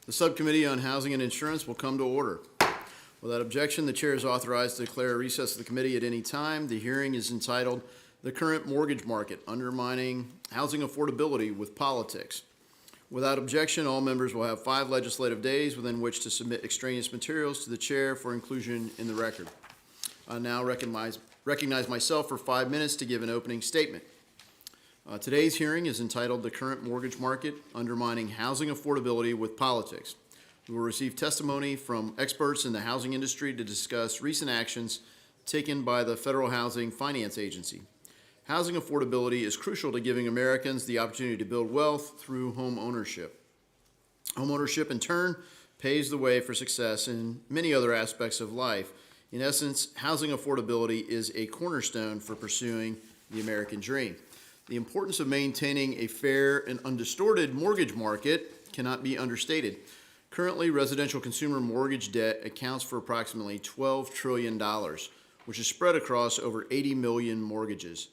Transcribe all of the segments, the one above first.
The Subcommittee on Housing and Insurance will come to order. Without objection, the chair is authorized to declare a recess of the committee at any time. The hearing is entitled "The Current Mortgage Market, Undermining Housing Affordability with Politics." Without objection, all members will have 5 legislative days within which to submit extraneous materials to the chair for inclusion in the record. I now recognize myself for 5 minutes to give an opening statement. Today's hearing is entitled "The Current Mortgage Market, Undermining Housing Affordability with Politics." We will receive testimony from experts in the housing industry to discuss recent actions taken by the Federal Housing Finance Agency. Housing affordability is crucial to giving Americans the opportunity to build wealth through home ownership. Home ownership, in turn, paves the way for success in many other aspects of life. In essence, housing affordability is a cornerstone for pursuing the American dream. The importance of maintaining a fair and undistorted mortgage market cannot be understated. Currently, residential consumer mortgage debt accounts for approximately $12 trillion, which is spread across over 80 million mortgages.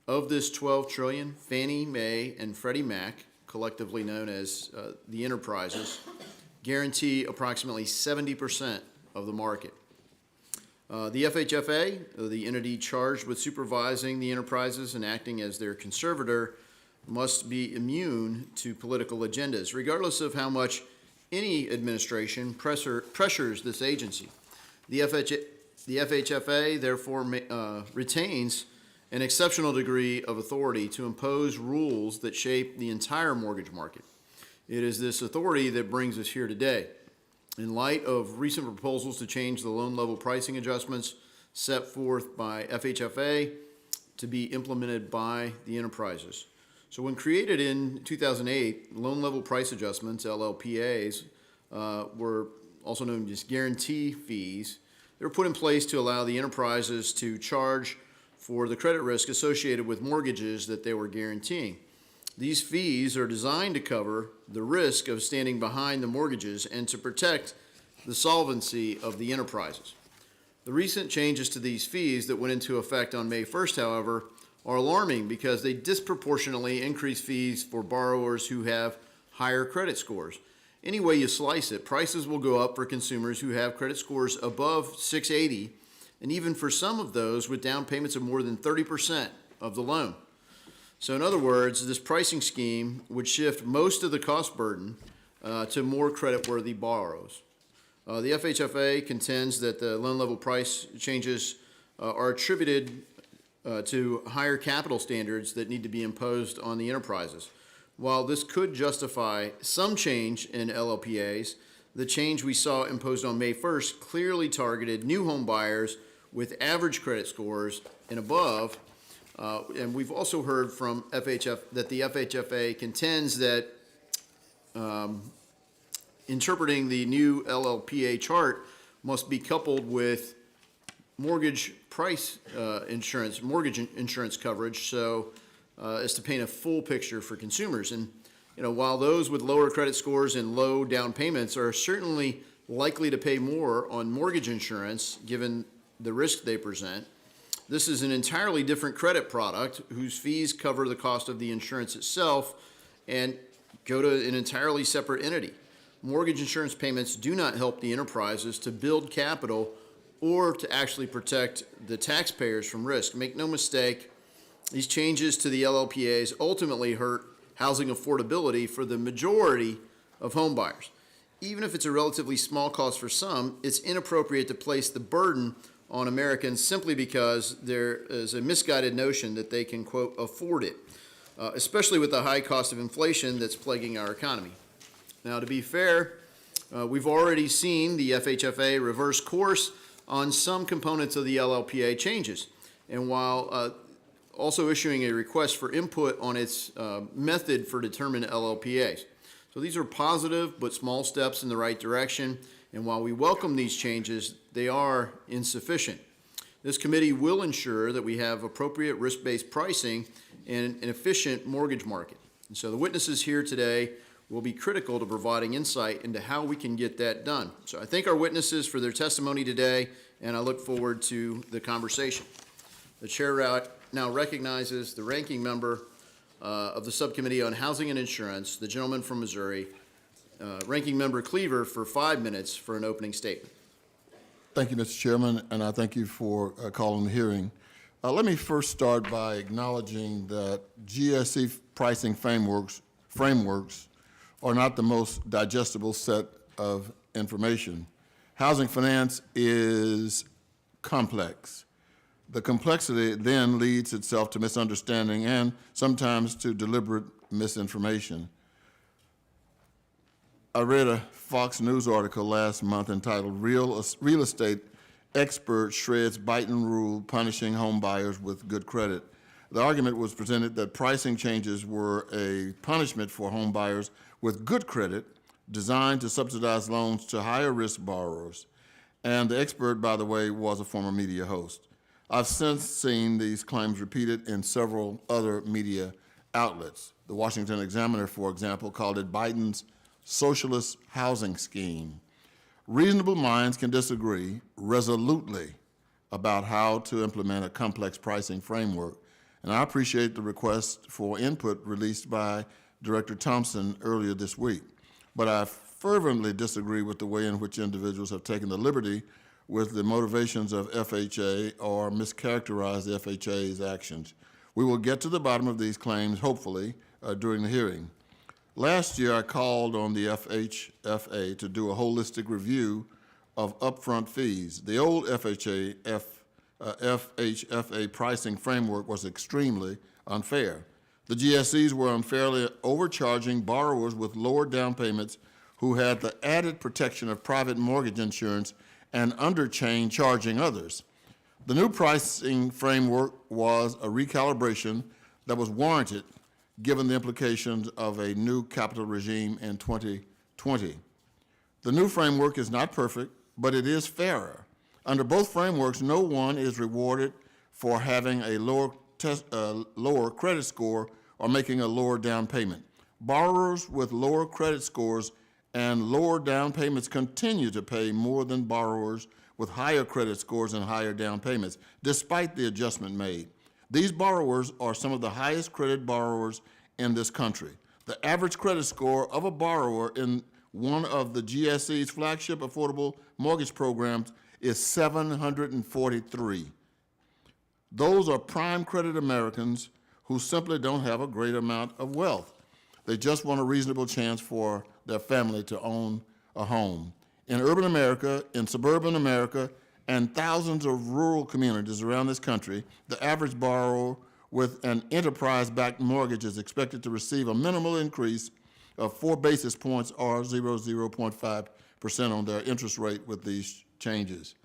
Of this $12 trillion, Fannie Mae and Freddie Mac, collectively known as the enterprises, guarantee approximately 70% of the market. The FHFA, the entity charged with supervising the enterprises and acting as their conservator, must be immune to political agendas, regardless of how much any administration pressures this agency. The FHFA therefore retains an exceptional degree of authority to impose rules that shape the entire mortgage market. It is this authority that brings us here today. In light of recent proposals to change the loan level pricing adjustments set forth by FHFA to be implemented by the enterprises. So when created in 2008, loan level price adjustments, LLPAs, were also known as guarantee fees. They were put in place to allow the enterprises to charge for the credit risk associated with mortgages that they were guaranteeing. These fees are designed to cover the risk of standing behind the mortgages and to protect the solvency of the enterprises. The recent changes to these fees that went into effect on May 1st, however, are alarming because they disproportionately increase fees for borrowers who have higher credit scores. Any way you slice it, prices will go up for consumers who have credit scores above 680, and even for some of those with down payments of more than 30% of the loan. So in other words, this pricing scheme would shift most of the cost burden to more creditworthy borrowers. The FHFA contends that the loan level price changes are attributed to higher capital standards that need to be imposed on the enterprises. While this could justify some change in LLPAs, the change we saw imposed on May 1st clearly targeted new home buyers with average credit scores and above. And we've also heard from that the FHFA contends that interpreting the new LLPA chart must be coupled with mortgage insurance coverage, so as to paint a full picture for consumers. And while those with lower credit scores and low down payments are certainly likely to pay more on mortgage insurance given the risk they present, this is an entirely different credit product whose fees cover the cost of the insurance itself and go to an entirely separate entity. Mortgage insurance payments do not help the enterprises to build capital or to actually protect the taxpayers from risk. Make no mistake, these changes to the LLPAs ultimately hurt housing affordability for the majority of home buyers. Even if it's a relatively small cost for some, it's inappropriate to place the burden on Americans simply because there is a misguided notion that they can, quote, afford it, especially with the high cost of inflation that's plaguing our economy. Now, to be fair, we've already seen the FHFA reverse course on some components of the LLPA changes. And while also issuing a request for input on its method for determining LLPAs. So these are positive but small steps in the right direction, and while we welcome these changes, they are insufficient. This committee will ensure that we have appropriate risk-based pricing and an efficient mortgage market. And so the witnesses here today will be critical to providing insight into how we can get that done. So I thank our witnesses for their testimony today, and I look forward to the conversation. The chair now recognizes the ranking member of the Subcommittee on Housing and Insurance, the gentleman from Missouri, Ranking Member Cleaver, for 5 minutes for an opening statement. Thank you, Mr. Chairman, and I thank you for calling the hearing. Let me first start by acknowledging that GSE pricing frameworks are not the most digestible set of information. Housing finance is complex. The complexity then leads itself to misunderstanding and sometimes to deliberate misinformation. I read a Fox News article last month entitled Real Estate Expert Shreds Biden Rule Punishing Home Buyers with Good Credit. The argument was presented that pricing changes were a punishment for home buyers with good credit designed to subsidize loans to higher risk borrowers. And the expert, by the way, was a former media host. I've since seen these claims repeated in several other media outlets. The Washington Examiner, for example, called it Biden's socialist housing scheme. Reasonable minds can disagree resolutely about how to implement a complex pricing framework, and I appreciate the request for input released by Director Thompson earlier this week. But I fervently disagree with the way in which individuals have taken the liberty with the motivations of FHA or mischaracterized FHA's actions. We will get to the bottom of these claims, hopefully, during the hearing. Last year, I called on the FHFA to do a holistic review of upfront fees. The old FHFA pricing framework was extremely unfair. The GSEs were unfairly overcharging borrowers with lower down payments who had the added protection of private mortgage insurance and underchain charging others. The new pricing framework was a recalibration that was warranted given the implications of a new capital regime in 2020. The new framework is not perfect, but it is fairer. Under both frameworks, no one is rewarded for having a lower credit score or making a lower down payment. Borrowers with lower credit scores and lower down payments continue to pay more than borrowers with higher credit scores and higher down payments, despite the adjustment made. These borrowers are some of the highest credit borrowers in this country. The average credit score of a borrower in one of the GSE's flagship affordable mortgage programs is 743. Those are prime credit Americans who simply don't have a great amount of wealth. They just want a reasonable chance for their family to own a home. In urban America, in suburban America, and thousands of rural communities around this country, the average borrower with an enterprise-backed mortgage is expected to receive a minimal increase of 4 basis points or 0.5% on their interest rate with these changes.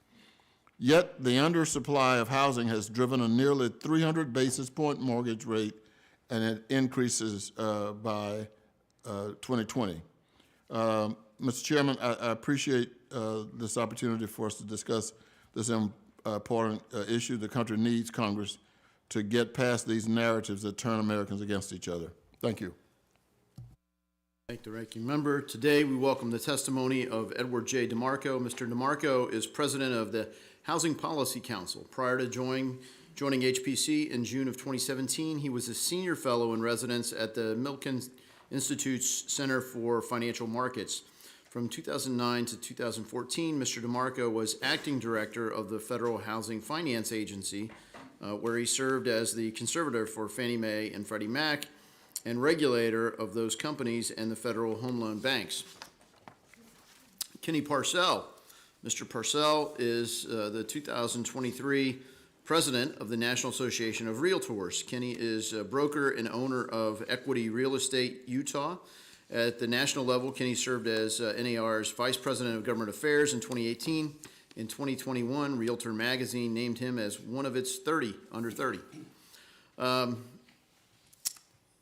Yet the undersupply of housing has driven a nearly 300 basis point mortgage rate, and it increases by 2020. Mr. Chairman, I appreciate this opportunity for us to discuss this important issue. The country needs Congress to get past these narratives that turn Americans against each other. Thank you. Thank the ranking member. Today, we welcome the testimony of Edward J. DeMarco. Mr. DeMarco is president of the Housing Policy Council. Prior to joining HPC in June of 2017, he was a senior fellow in residence at the Milken Institute's Center for Financial Markets. From 2009 to 2014, Mr. DeMarco was acting director of the Federal Housing Finance Agency, where he served as the conservator for Fannie Mae and Freddie Mac and regulator of those companies and the federal home loan banks. Kenny Parcell. Mr. Parcell is the 2023 president of the National Association of Realtors. Kenny is a broker and owner of Equity Real Estate Utah. At the national level, Kenny served as NAR's Vice President of Government Affairs in 2018. In 2021, Realtor Magazine named him as one of its 30, under 30.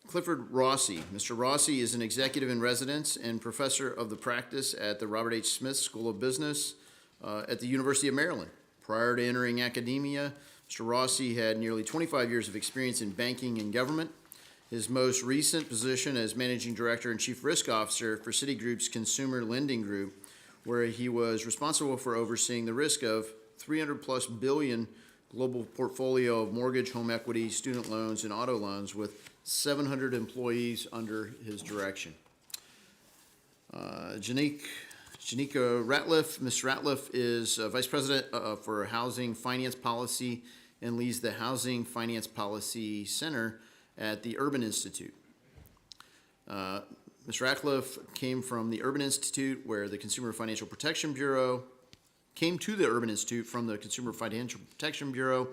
Clifford Rossi. Mr. Rossi is an executive in residence and professor of the practice at the Robert H. Smith School of Business at the University of Maryland. Prior to entering academia, Mr. Rossi had nearly 25 years of experience in banking and government. His most recent position as Managing Director and Chief Risk Officer for Citigroup's Consumer Lending Group, where he was responsible for overseeing the risk of $300+ billion global portfolio of mortgage, home equity, student loans, and auto loans with 700 employees under his direction. Janika Ratliff. Ms. Ratliff is Vice President for Housing Finance Policy and leads the Housing Finance Policy Center at the Urban Institute. Ms. Ratliff came from the Urban Institute, where the Consumer Financial Protection Bureau came to the Urban Institute from the Consumer Financial Protection Bureau,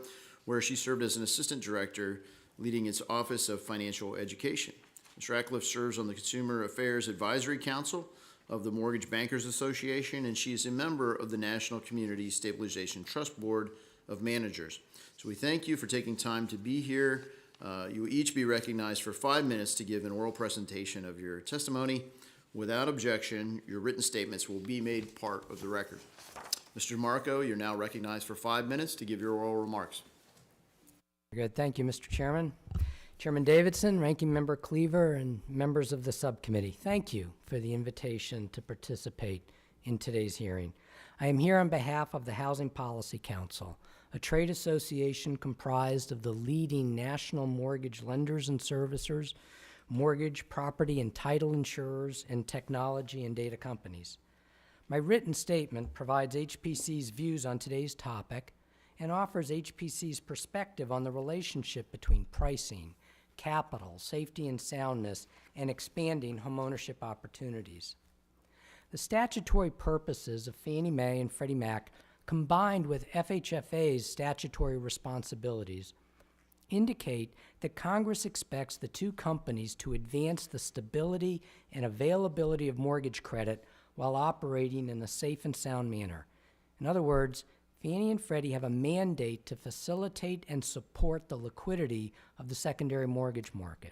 where she served as an assistant director, leading its Office of Financial Education. Ms. Ratliff serves on the Consumer Affairs Advisory Council of the Mortgage Bankers Association, and she is a member of the National Community Stabilization Trust Board of Managers. So we thank you for taking time to be here. You will each be recognized for 5 minutes to give an oral presentation of your testimony. Without objection, your written statements will be made part of the record. Mr. Marco, you're now recognized for 5 minutes to give your oral remarks. Good. Thank you, Mr. Chairman. Chairman Davidson, Ranking Member Cleaver, and members of the subcommittee, thank you for the invitation to participate in today's hearing. I am here on behalf of the Housing Policy Council, a trade association comprised of the leading national mortgage lenders and servicers, mortgage, property, and title insurers, and technology and data companies. My written statement provides HPC's views on today's topic and offers HPC's perspective on the relationship between pricing, capital, safety and soundness, and expanding homeownership opportunities. The statutory purposes of Fannie Mae and Freddie Mac, combined with FHFA's statutory responsibilities, indicate that Congress expects the two companies to advance the stability and availability of mortgage credit while operating in a safe and sound manner. In other words, Fannie and Freddie have a mandate to facilitate and support the liquidity of the secondary mortgage market.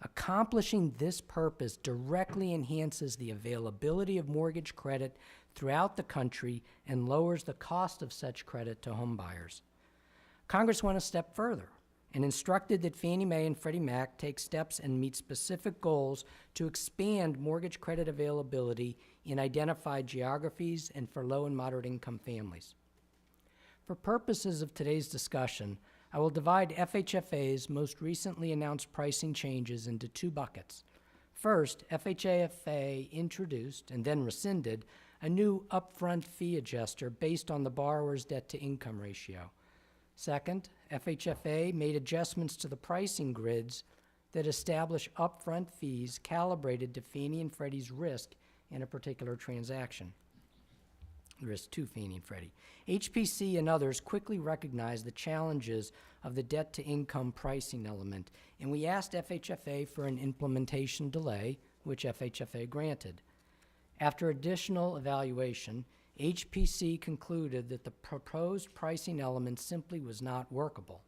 Accomplishing this purpose directly enhances the availability of mortgage credit throughout the country and lowers the cost of such credit to homebuyers. Congress went a step further and instructed that Fannie Mae and Freddie Mac take steps and meet specific goals to expand mortgage credit availability in identified geographies and for low and moderate income families. For purposes of today's discussion, I will divide FHFA's most recently announced pricing changes into two buckets. First, FHFA introduced and then rescinded a new upfront fee adjuster based on the borrower's debt-to-income ratio. Second, FHFA made adjustments to the pricing grids that establish upfront fees calibrated to Fannie and Freddie's risk in a particular transaction. Risk to Fannie and Freddie. HPC and others quickly recognized the challenges of the debt-to-income pricing element, and we asked FHFA for an implementation delay, which FHFA granted. After additional evaluation, HPC concluded that the proposed pricing element simply was not workable.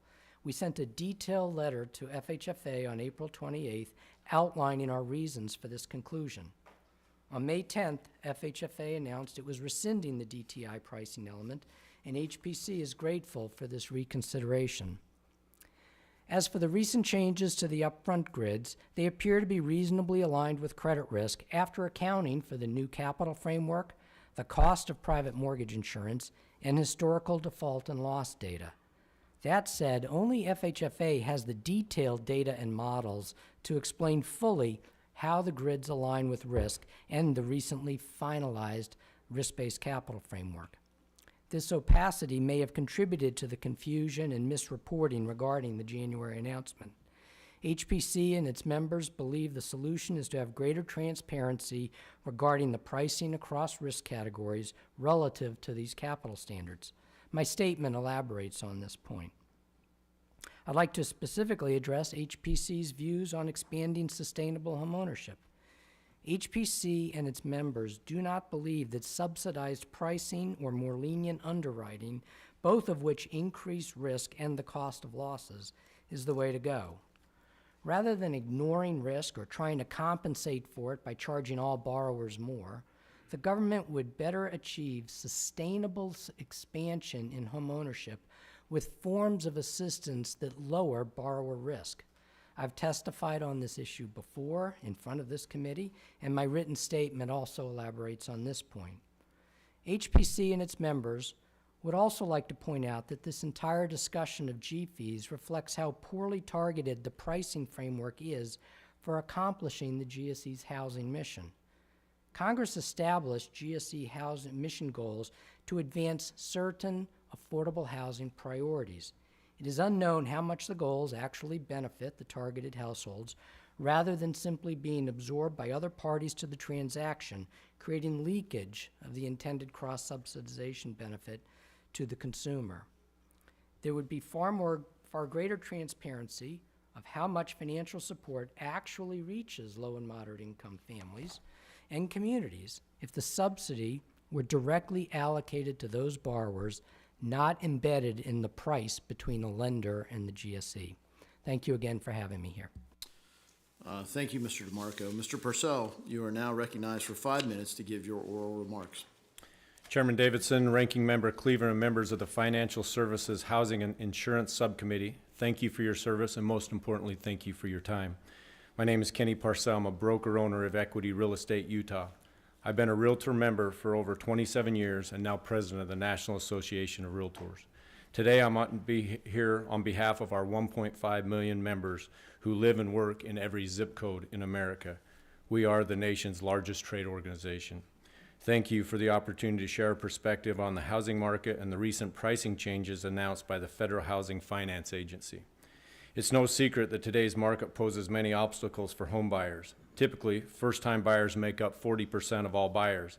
We sent a detailed letter to FHFA on April 28th outlining our reasons for this conclusion. On May 10th, FHFA announced it was rescinding the DTI pricing element, and HPC is grateful for this reconsideration. As for the recent changes to the upfront grids, they appear to be reasonably aligned with credit risk after accounting for the new capital framework, the cost of private mortgage insurance, and historical default and loss data. That said, only FHFA has the detailed data and models to explain fully how the grids align with risk and the recently finalized risk-based capital framework. This opacity may have contributed to the confusion and misreporting regarding the January announcement. HPC and its members believe the solution is to have greater transparency regarding the pricing across risk categories relative to these capital standards. My statement elaborates on this point. I'd like to specifically address HPC's views on expanding sustainable homeownership. HPC and its members do not believe that subsidized pricing or more lenient underwriting, both of which increase risk and the cost of losses, is the way to go. Rather than ignoring risk or trying to compensate for it by charging all borrowers more, the government would better achieve sustainable expansion in homeownership with forms of assistance that lower borrower risk. I've testified on this issue before in front of this committee, and my written statement also elaborates on this point. HPC and its members Would also like to point out that this entire discussion of G fees reflects how poorly targeted the pricing framework is for accomplishing the GSE's housing mission. Congress established GSE housing mission goals to advance certain affordable housing priorities. It is unknown how much the goals actually benefit the targeted households, rather than simply being absorbed by other parties to the transaction, creating leakage of the intended cross-subsidization benefit to the consumer. There would be far greater transparency of how much financial support actually reaches low and moderate income families and communities if the subsidy were directly allocated to those borrowers, not embedded in the price between the lender and the GSE. Thank you again for having me here. Thank you, Mr. DeMarco. Mr. Purcell, you are now recognized for 5 minutes to give your oral remarks. Chairman Davidson, Ranking Member Cleaver, and members of the Financial Services, Housing, and Insurance Subcommittee, thank you for your service, and most importantly, thank you for your time. My name is Kenny Parcell. I'm a broker-owner of Equity Real Estate Utah. I've been a Realtor member for over 27 years and now president of the National Association of Realtors. Today, I'm on here on behalf of our 1.5 million members who live and work in every zip code in America. We are the nation's largest trade organization. Thank you for the opportunity to share a perspective on the housing market and the recent pricing changes announced by the Federal Housing Finance Agency. It's no secret that today's market poses many obstacles for home buyers. Typically, first-time buyers make up 40% of all buyers.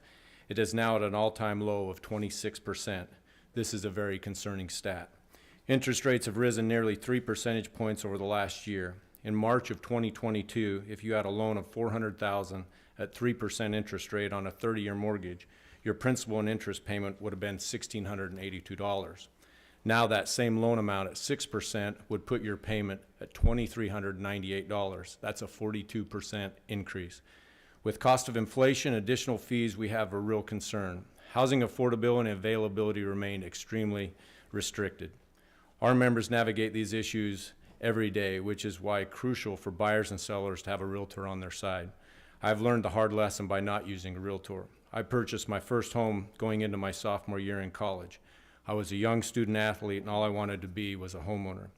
It is now at an all-time low of 26%. This is a very concerning stat. Interest rates have risen nearly 3 percentage points over the last year. In March of 2022, if you had a loan of $400,000 at 3% interest rate on a 30-year mortgage, your principal and interest payment would have been $1,682. Now that same loan amount at 6% would put your payment at $2,398. That's a 42% increase. With cost of inflation and additional fees, we have a real concern. Housing affordability and availability remain extremely restricted. Our members navigate these issues every day, which is why crucial for buyers and sellers to have a realtor on their side. I've learned the hard lesson by not using a realtor. I purchased my first home going into my sophomore year in college. I was a young student athlete, and all I wanted to be was a homeowner.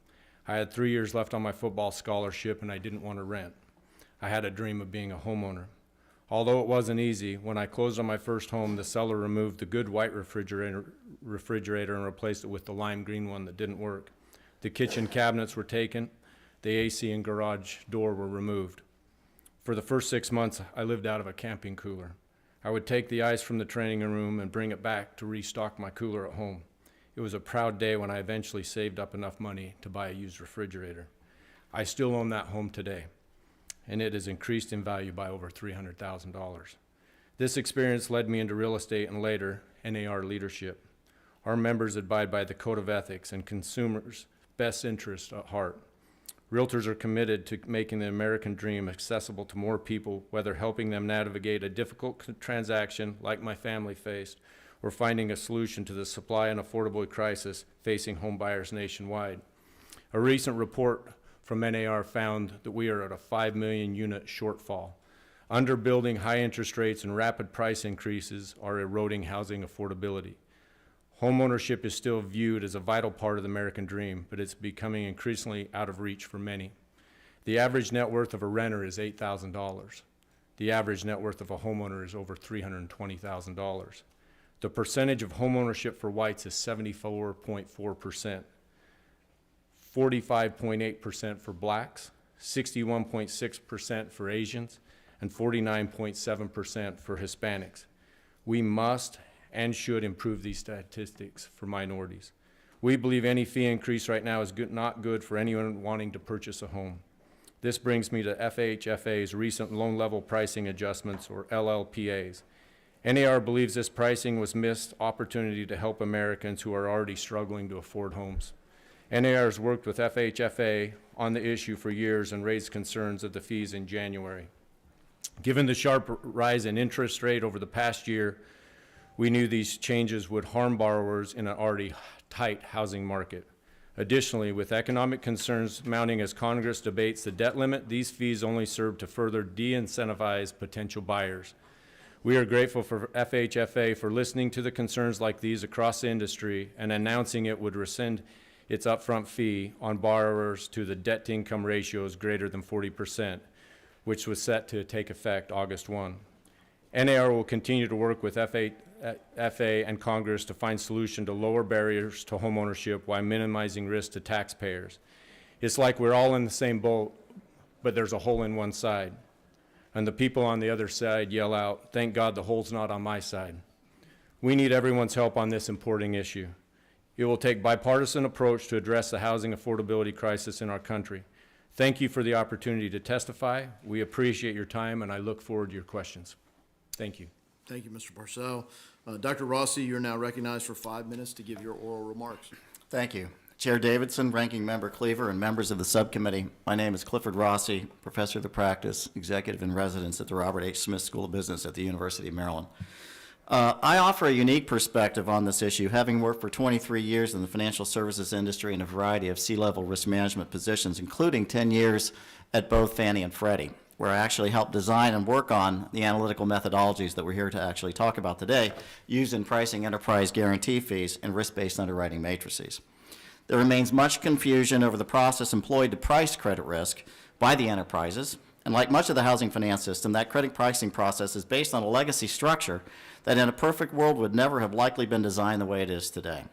I had 3 years left on my football scholarship, and I didn't want to rent. I had a dream of being a homeowner. Although it wasn't easy, when I closed on my first home, the seller removed the good white refrigerator and replaced it with the lime green one that didn't work. The kitchen cabinets were taken. The AC and garage door were removed. For the first 6 months, I lived out of a camping cooler. I would take the ice from the training room and bring it back to restock my cooler at home. It was a proud day when I eventually saved up enough money to buy a used refrigerator. I still own that home today, and it has increased in value by over $300,000. This experience led me into real estate and later NAR leadership. Our members abide by the code of ethics and consumers' best interests at heart. Realtors are committed to making the American dream accessible to more people, whether helping them navigate a difficult transaction like my family faced, or finding a solution to the supply and affordability crisis facing home buyers nationwide. A recent report from NAR found that we are at a 5 million unit shortfall. Underbuilding, high interest rates, and rapid price increases are eroding housing affordability. Homeownership is still viewed as a vital part of the American dream, but it's becoming increasingly out of reach for many. The average net worth of a renter is $8,000. The average net worth of a homeowner is over $320,000. The percentage of homeownership for whites is 74.4%, 45.8% for blacks, 61.6% for Asians, and 49.7% for Hispanics. We must and should improve these statistics for minorities. We believe any fee increase right now is not good for anyone wanting to purchase a home. This brings me to FHFA's recent loan level pricing adjustments, or LLPAs. NAR believes this pricing was missed opportunity to help Americans who are already struggling to afford homes. NAR has worked with FHFA on the issue for years and raised concerns of the fees in January. Given the sharp rise in interest rate over the past year, we knew these changes would harm borrowers in an already tight housing market. Additionally, with economic concerns mounting as Congress debates the debt limit, these fees only serve to further de-incentivize potential buyers. We are grateful for FHFA for listening to the concerns like these across the industry and announcing it would rescind its upfront fee on borrowers to the debt-to-income ratios greater than 40%, which was set to take effect August 1. NAR will continue to work with FA and Congress to find solution to lower barriers to homeownership while minimizing risk to taxpayers. It's like we're all in the same boat, but there's a hole in one side. And the people on the other side yell out, "Thank God the hole's not on my side." We need everyone's help on this important issue. It will take bipartisan approach to address the housing affordability crisis in our country. Thank you for the opportunity to testify. We appreciate your time, and I look forward to your questions. Thank you. Thank you, Mr. Parcell. Dr. Rossi, you're now recognized for 5 minutes to give your oral remarks. Thank you. Chair Davidson, Ranking Member Cleaver, and members of the subcommittee, my name is Clifford Rossi, Professor of the Practice, Executive in Residence at the Robert H. Smith School of Business at the University of Maryland. I offer a unique perspective on this issue, having worked for 23 years in the financial services industry in a variety of C-level risk management positions, including 10 years at both Fannie and Freddie, where I actually helped design and work on the analytical methodologies that we're here to actually talk about today, used in pricing enterprise guarantee fees and risk-based underwriting matrices. There remains much confusion over the process employed to price credit risk by the enterprises, and like much of the housing finance system, that credit pricing process is based on a legacy structure that in a perfect world would never have likely been designed the way it is today.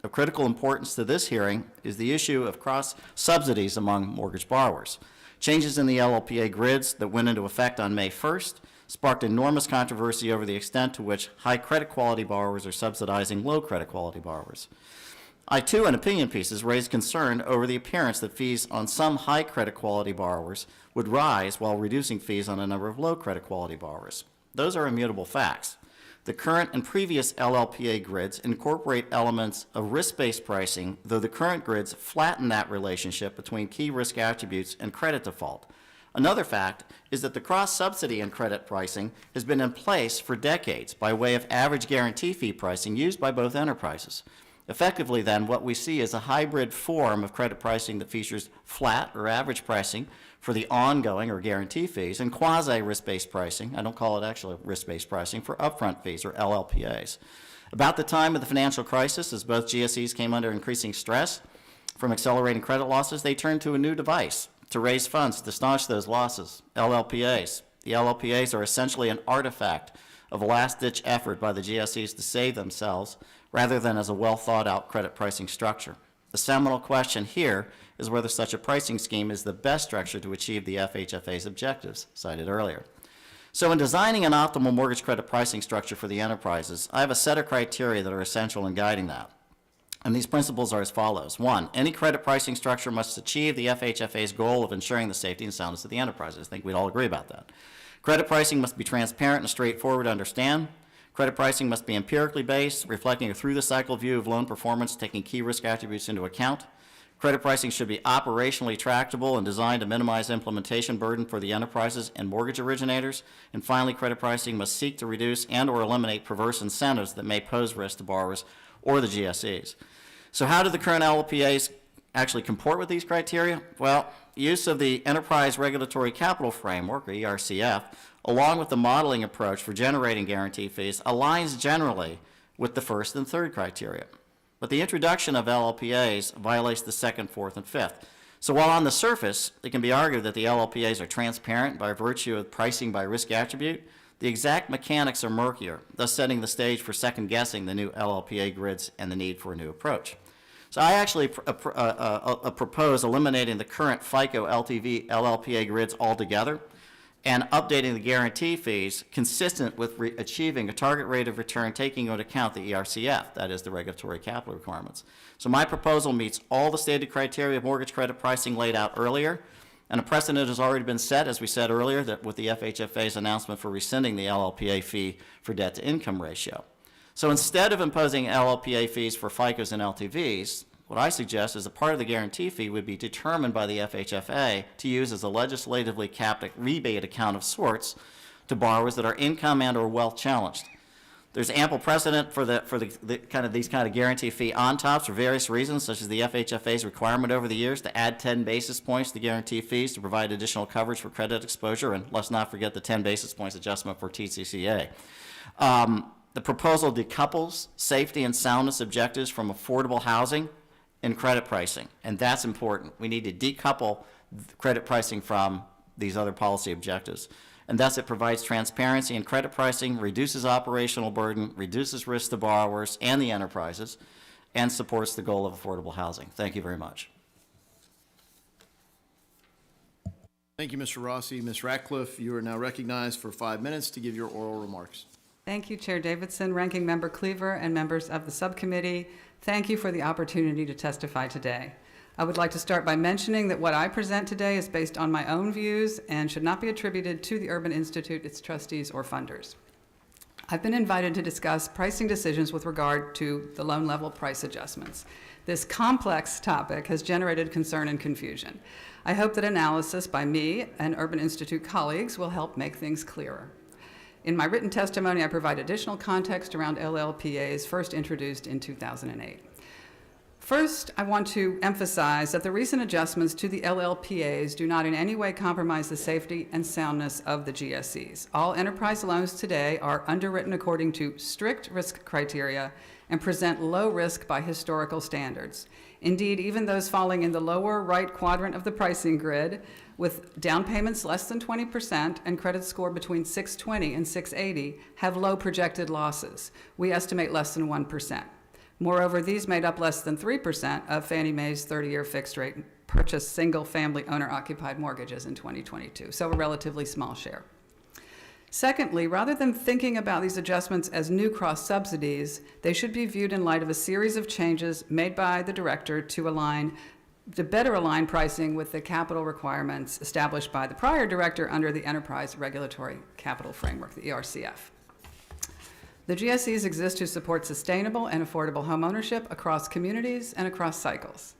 Of critical importance to this hearing is the issue of cross-subsidies among mortgage borrowers. Changes in the LLPA grids that went into effect on May 1st sparked enormous controversy over the extent to which high credit quality borrowers are subsidizing low credit quality borrowers. I, too, in opinion pieces, raised concern over the appearance that fees on some high credit quality borrowers would rise while reducing fees on a number of low credit quality borrowers. Those are immutable facts. The current and previous LLPA grids incorporate elements of risk-based pricing, though the current grids flatten that relationship between key risk attributes and credit default. Another fact is that the cross-subsidy in credit pricing has been in place for decades by way of average guarantee fee pricing used by both enterprises. Effectively, then, what we see is a hybrid form of credit pricing that features flat or average pricing for the ongoing or guarantee fees and quasi-risk-based pricing, I don't call it actually risk-based pricing, for upfront fees or LLPAs. About the time of the financial crisis, as both GSEs came under increasing stress from accelerating credit losses, they turned to a new device to raise funds to staunch those losses, LLPAs. The LLPAs are essentially an artifact of a last-ditch effort by the GSEs to save themselves rather than as a well-thought-out credit pricing structure. The seminal question here is whether such a pricing scheme is the best structure to achieve the FHFA's objectives cited earlier. So in designing an optimal mortgage credit pricing structure for the enterprises, I have a set of criteria that are essential in guiding that. And these principles are as follows. 1, any credit pricing structure must achieve the FHFA's goal of ensuring the safety and soundness of the enterprises. I think we'd all agree about that. Credit pricing must be transparent and straightforward to understand. Credit pricing must be empirically based, reflecting a through-the-cycle view of loan performance, taking key risk attributes into account. Credit pricing should be operationally tractable and designed to minimize implementation burden for the enterprises and mortgage originators. And finally, credit pricing must seek to reduce and or eliminate perverse incentives that may pose risk to borrowers or the GSEs. So how do the current LLPAs actually comport with these criteria? Well, use of the Enterprise Regulatory Capital Framework, or ERCF, along with the modeling approach for generating guarantee fees, aligns generally with the first and third criteria. But the introduction of LLPAs violates the second, fourth, and fifth. So while on the surface, it can be argued that the LLPAs are transparent by virtue of pricing by risk attribute, the exact mechanics are murkier, thus setting the stage for second-guessing the new LLPA grids and the need for a new approach. So I actually propose eliminating the current FICO LTV LLPA grids altogether and updating the guarantee fees consistent with achieving a target rate of return taking into account the ERCF, that is the regulatory capital requirements. So my proposal meets all the stated criteria of mortgage credit pricing laid out earlier, and a precedent has already been set, as we said earlier, that with the FHFA's announcement for rescinding the LLPA fee for debt-to-income ratio. So instead of imposing LLPA fees for FICOs and LTVs, what I suggest is a part of the guarantee fee would be determined by the FHFA to use as a legislatively capped rebate account of sorts to borrowers that are income and or wealth challenged. There's ample precedent for these kind of guarantee fee on tops for various reasons, such as the FHFA's requirement over the years to add 10 basis points to guarantee fees to provide additional coverage for credit exposure, and let's not forget the 10 basis points adjustment for TCCA. The proposal decouples safety and soundness objectives from affordable housing and credit pricing, and that's important. We need to decouple credit pricing from these other policy objectives. And thus it provides transparency in credit pricing, reduces operational burden, reduces risk to borrowers and the enterprises, and supports the goal of affordable housing. Thank you very much. Thank you, Mr. Rossi. Ms. Ratcliffe, you are now recognized for 5 minutes to give your oral remarks. Thank you, Chair Davidson, Ranking Member Cleaver, and members of the subcommittee. Thank you for the opportunity to testify today. I would like to start by mentioning that what I present today is based on my own views and should not be attributed to the Urban Institute, its trustees, or funders. I've been invited to discuss pricing decisions with regard to the loan level price adjustments. This complex topic has generated concern and confusion. I hope that analysis by me and Urban Institute colleagues will help make things clearer. In my written testimony, I provide additional context around LLPAs first introduced in 2008. First, I want to emphasize that the recent adjustments to the LLPAs do not in any way compromise the safety and soundness of the GSEs. All enterprise loans today are underwritten according to strict risk criteria and present low risk by historical standards. Indeed, even those falling in the lower right quadrant of the pricing grid with down payments less than 20% and credit score between 620 and 680 have low projected losses. We estimate less than 1%. Moreover, these made up less than 3% of Fannie Mae's 30-year fixed-rate purchase single-family owner-occupied mortgages in 2022, so a relatively small share. Secondly, rather than thinking about these adjustments as new cross-subsidies, they should be viewed in light of a series of changes made by the director to better align pricing with the capital requirements established by the prior director under the Enterprise Regulatory Capital Framework, the ERCF. The GSEs exist to support sustainable and affordable homeownership across communities and across cycles.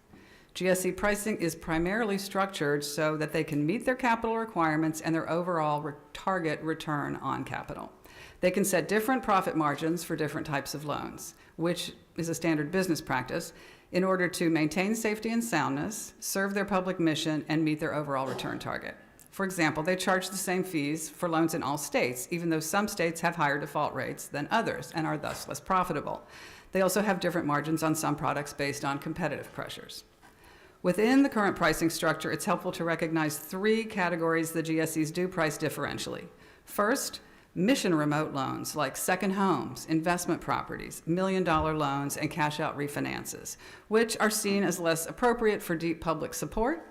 GSE pricing is primarily structured so that they can meet their capital requirements and their overall target return on capital. They can set different profit margins for different types of loans, which is a standard business practice, in order to maintain safety and soundness, serve their public mission, and meet their overall return target. For example, they charge the same fees for loans in all states, even though some states have higher default rates than others and are thus less profitable. They also have different margins on some products based on competitive pressures. Within the current pricing structure, it's helpful to recognize 3 categories the GSEs do price differentially. First, mission remote loans like second homes, investment properties, $1 million loans, and cash-out refinances, which are seen as less appropriate for deep public support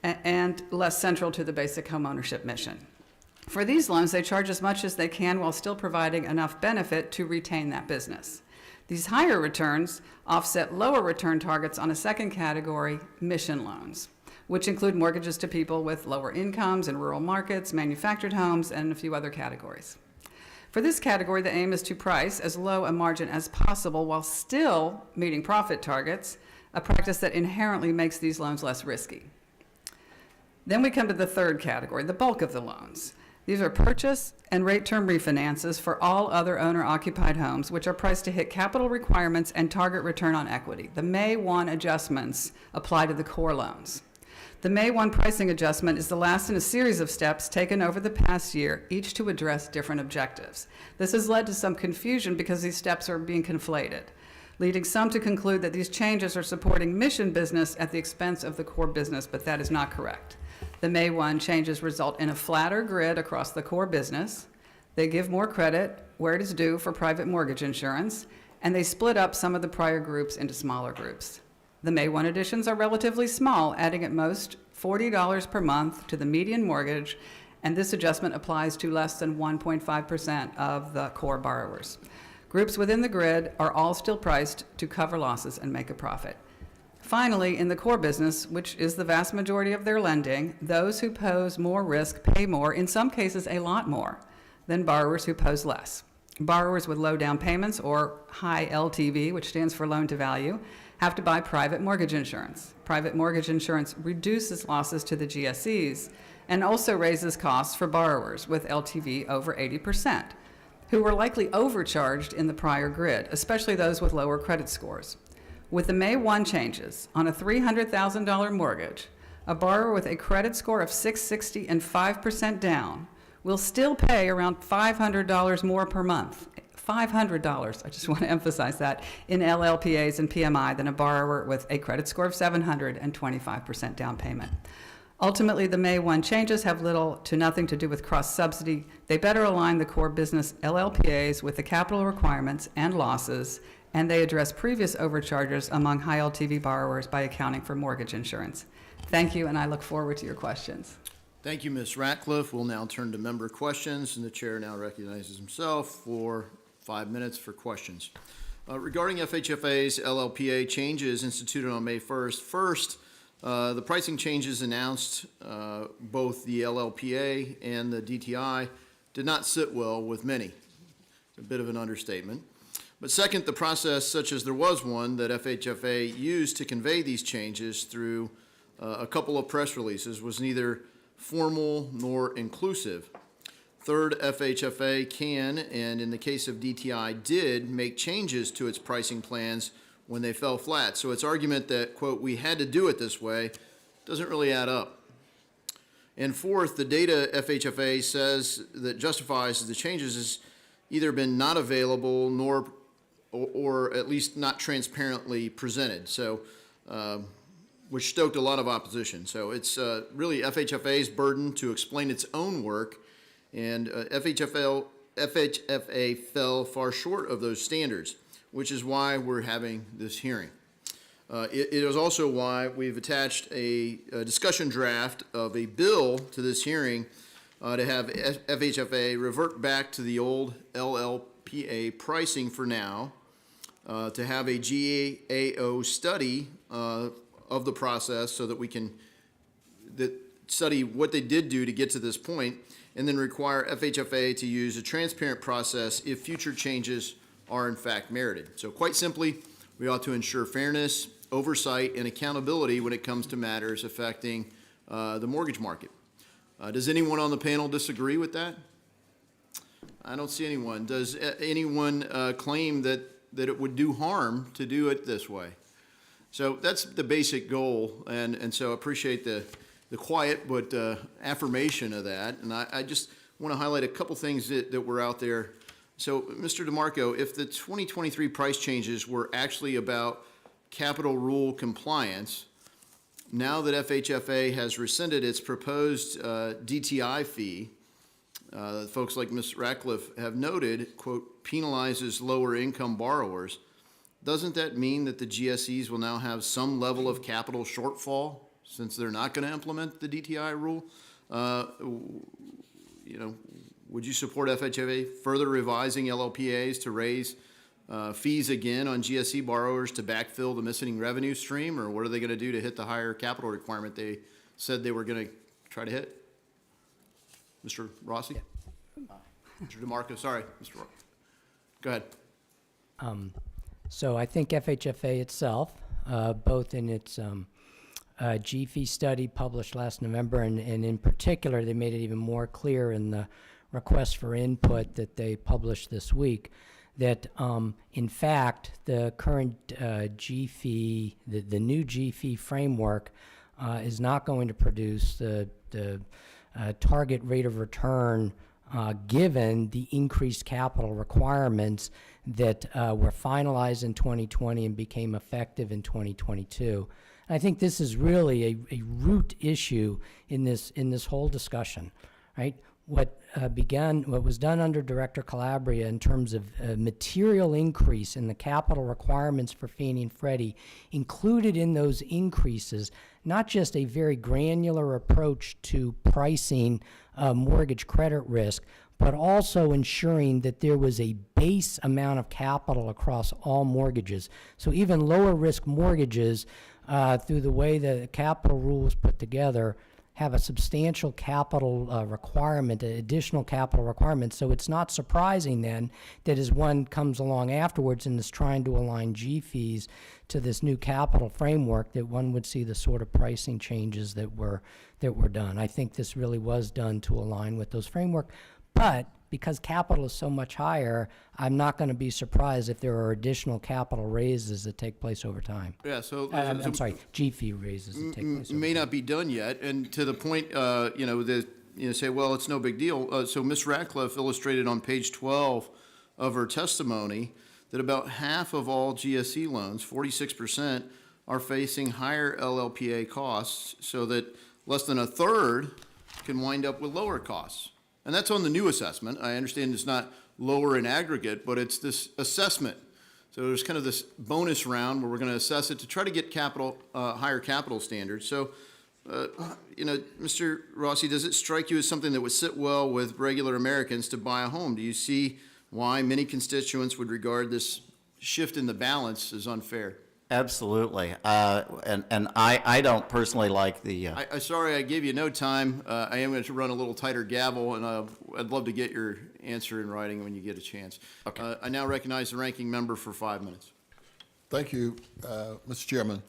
and less central to the basic homeownership mission. For these loans, they charge as much as they can while still providing enough benefit to retain that business. These higher returns offset lower return targets on a second category, mission loans, which include mortgages to people with lower incomes in rural markets, manufactured homes, and a few other categories. For this category, the aim is to price as low a margin as possible while still meeting profit targets, a practice that inherently makes these loans less risky. Then we come to the third category, the bulk of the loans. These are purchase and rate term refinances for all other owner-occupied homes, which are priced to hit capital requirements and target return on equity. The May 1 adjustments apply to the core loans. The May 1 pricing adjustment is the last in a series of steps taken over the past year, each to address different objectives. This has led to some confusion because these steps are being conflated, leading some to conclude that these changes are supporting mission business at the expense of the core business, but that is not correct. The May 1 changes result in a flatter grid across the core business. They give more credit where it is due for private mortgage insurance, and they split up some of the prior groups into smaller groups. The May 1 additions are relatively small, adding at most $40 per month to the median mortgage, and this adjustment applies to less than 1.5% of the core borrowers. Groups within the grid are all still priced to cover losses and make a profit. Finally, in the core business, which is the vast majority of their lending, those who pose more risk pay more, in some cases a lot more, than borrowers who pose less. Borrowers with low down payments or high LTV, which stands for loan to value, have to buy private mortgage insurance. Private mortgage insurance reduces losses to the GSEs and also raises costs for borrowers with LTV over 80%, who were likely overcharged in the prior grid, especially those with lower credit scores. With the May 1 changes on a $300,000 mortgage, a borrower with a credit score of 660 and 5% down will still pay around $500 more per month. $500, I just want to emphasize that, in LLPAs and PMI than a borrower with a credit score of 700 and 25% down payment. Ultimately, the May 1 changes have little to nothing to do with cross-subsidy. They better align the core business LLPAs with the capital requirements and losses, and they address previous overcharges among high LTV borrowers by accounting for mortgage insurance. Thank you, and I look forward to your questions. Thank you, Ms. Ratcliffe. We'll now turn to member questions, and the chair now recognizes himself for 5 minutes for questions. Regarding FHFA's LLPA changes instituted on May 1st, the pricing changes announced, both the LLPA and the DTI, did not sit well with many. A bit of an understatement. But second, the process, such as there was one, that FHFA used to convey these changes through a couple of press releases was neither formal nor inclusive. Third, FHFA can, and in the case of DTI did, make changes to its pricing plans when they fell flat. So its argument that, quote, we had to do it this way doesn't really add up. And fourth, the data FHFA says that justifies the changes has either been not available nor or at least not transparently presented. So, which stoked a lot of opposition. So it's really FHFA's burden to explain its own work, and FHFA fell far short of those standards, which is why we're having this hearing. It is also why we've attached a discussion draft of a bill to this hearing to have FHFA revert back to the old LLPA pricing for now, to have a GAO study of the process so that we can study what they did do to get to this point, and then require FHFA to use a transparent process if future changes are in fact merited. So quite simply, we ought to ensure fairness, oversight, and accountability when it comes to matters affecting the mortgage market. Does anyone on the panel disagree with that? I don't see anyone. Does anyone claim that it would do harm to do it this way? So that's the basic goal, and so I appreciate the quiet but affirmation of that. And I just want to highlight a couple things that were out there. So, Mr. DeMarco, if the 2023 price changes were actually about capital rule compliance, now that FHFA has rescinded its proposed DTI fee, folks like Ms. Ratcliffe have noted, quote, penalizes lower income borrowers, doesn't that mean that the GSEs will now have some level of capital shortfall since they're not going to implement the DTI rule? Would you support FHFA further revising LLPAs to raise fees again on GSE borrowers to backfill the missing revenue stream, or what are they going to do to hit the higher capital requirement they said they were going to try to hit? Mr. Rossi? Yeah. Mr. DeMarco, sorry. Mr. Rossi. Go ahead. So I think FHFA itself, both in its GFE study published last November, and in particular, they made it even more clear in the request for input that they published this week, that in fact, the current GFE, the new GFE framework is not going to produce the target rate of return given the increased capital requirements that were finalized in 2020 and became effective in 2022. And I think this is really a root issue in this whole discussion, right? What was done under Director Calabria in terms of a material increase in the capital requirements for Fannie and Freddie included in those increases not just a very granular approach to pricing mortgage credit risk, but also ensuring that there was a base amount of capital across all mortgages. So even lower risk mortgages, through the way the capital rule was put together, have a substantial capital requirement, additional capital requirement. So it's not surprising then that as one comes along afterwards and is trying to align G fees to this new capital framework, that one would see the sort of pricing changes that were done. I think this really was done to align with those framework. But because capital is so much higher, I'm not going to be surprised if there are additional capital raises that take place over time. Yeah, so. I'm sorry, G fee raises that take place over May time. not be done yet, and to the point, say, well, it's no big deal. So Ms. Ratcliffe illustrated on page 12 of her testimony that about half of all GSE loans, 46%, are facing higher LLPA costs, so that less than a third can wind up with lower costs. And that's on the new assessment. I understand it's not lower in aggregate, but it's this assessment. So there's kind of this bonus round where we're going to assess it to try to get higher capital standards. So, Mr. Rossi, does it strike you as something that would sit well with regular Americans to buy a home? Do you see why many constituents would regard this shift in the balance as unfair? Absolutely. And I don't personally like the, I'm sorry I gave you no time. I am going to run a little tighter gavel, and I'd love to get your answer in writing when you get a chance. Okay. I now recognize the ranking member for 5 minutes. Thank you, Mr. Chairman.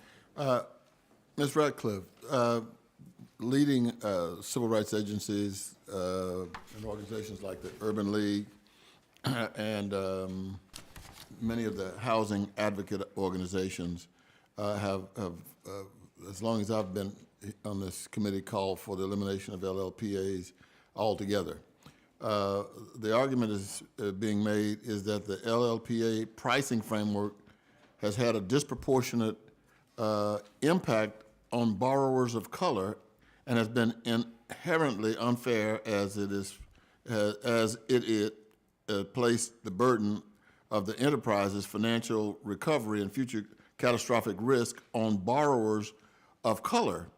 Ms. Ratcliffe, leading civil rights agencies and organizations like the Urban League and many of the housing advocate organizations have, as long as I've been on this committee, called for the elimination of LLPAs altogether. The argument is being made is that the LLPA pricing framework has had a disproportionate impact on borrowers of color and has been inherently unfair as it placed the burden of the enterprise's financial recovery and future catastrophic risk on borrowers of color,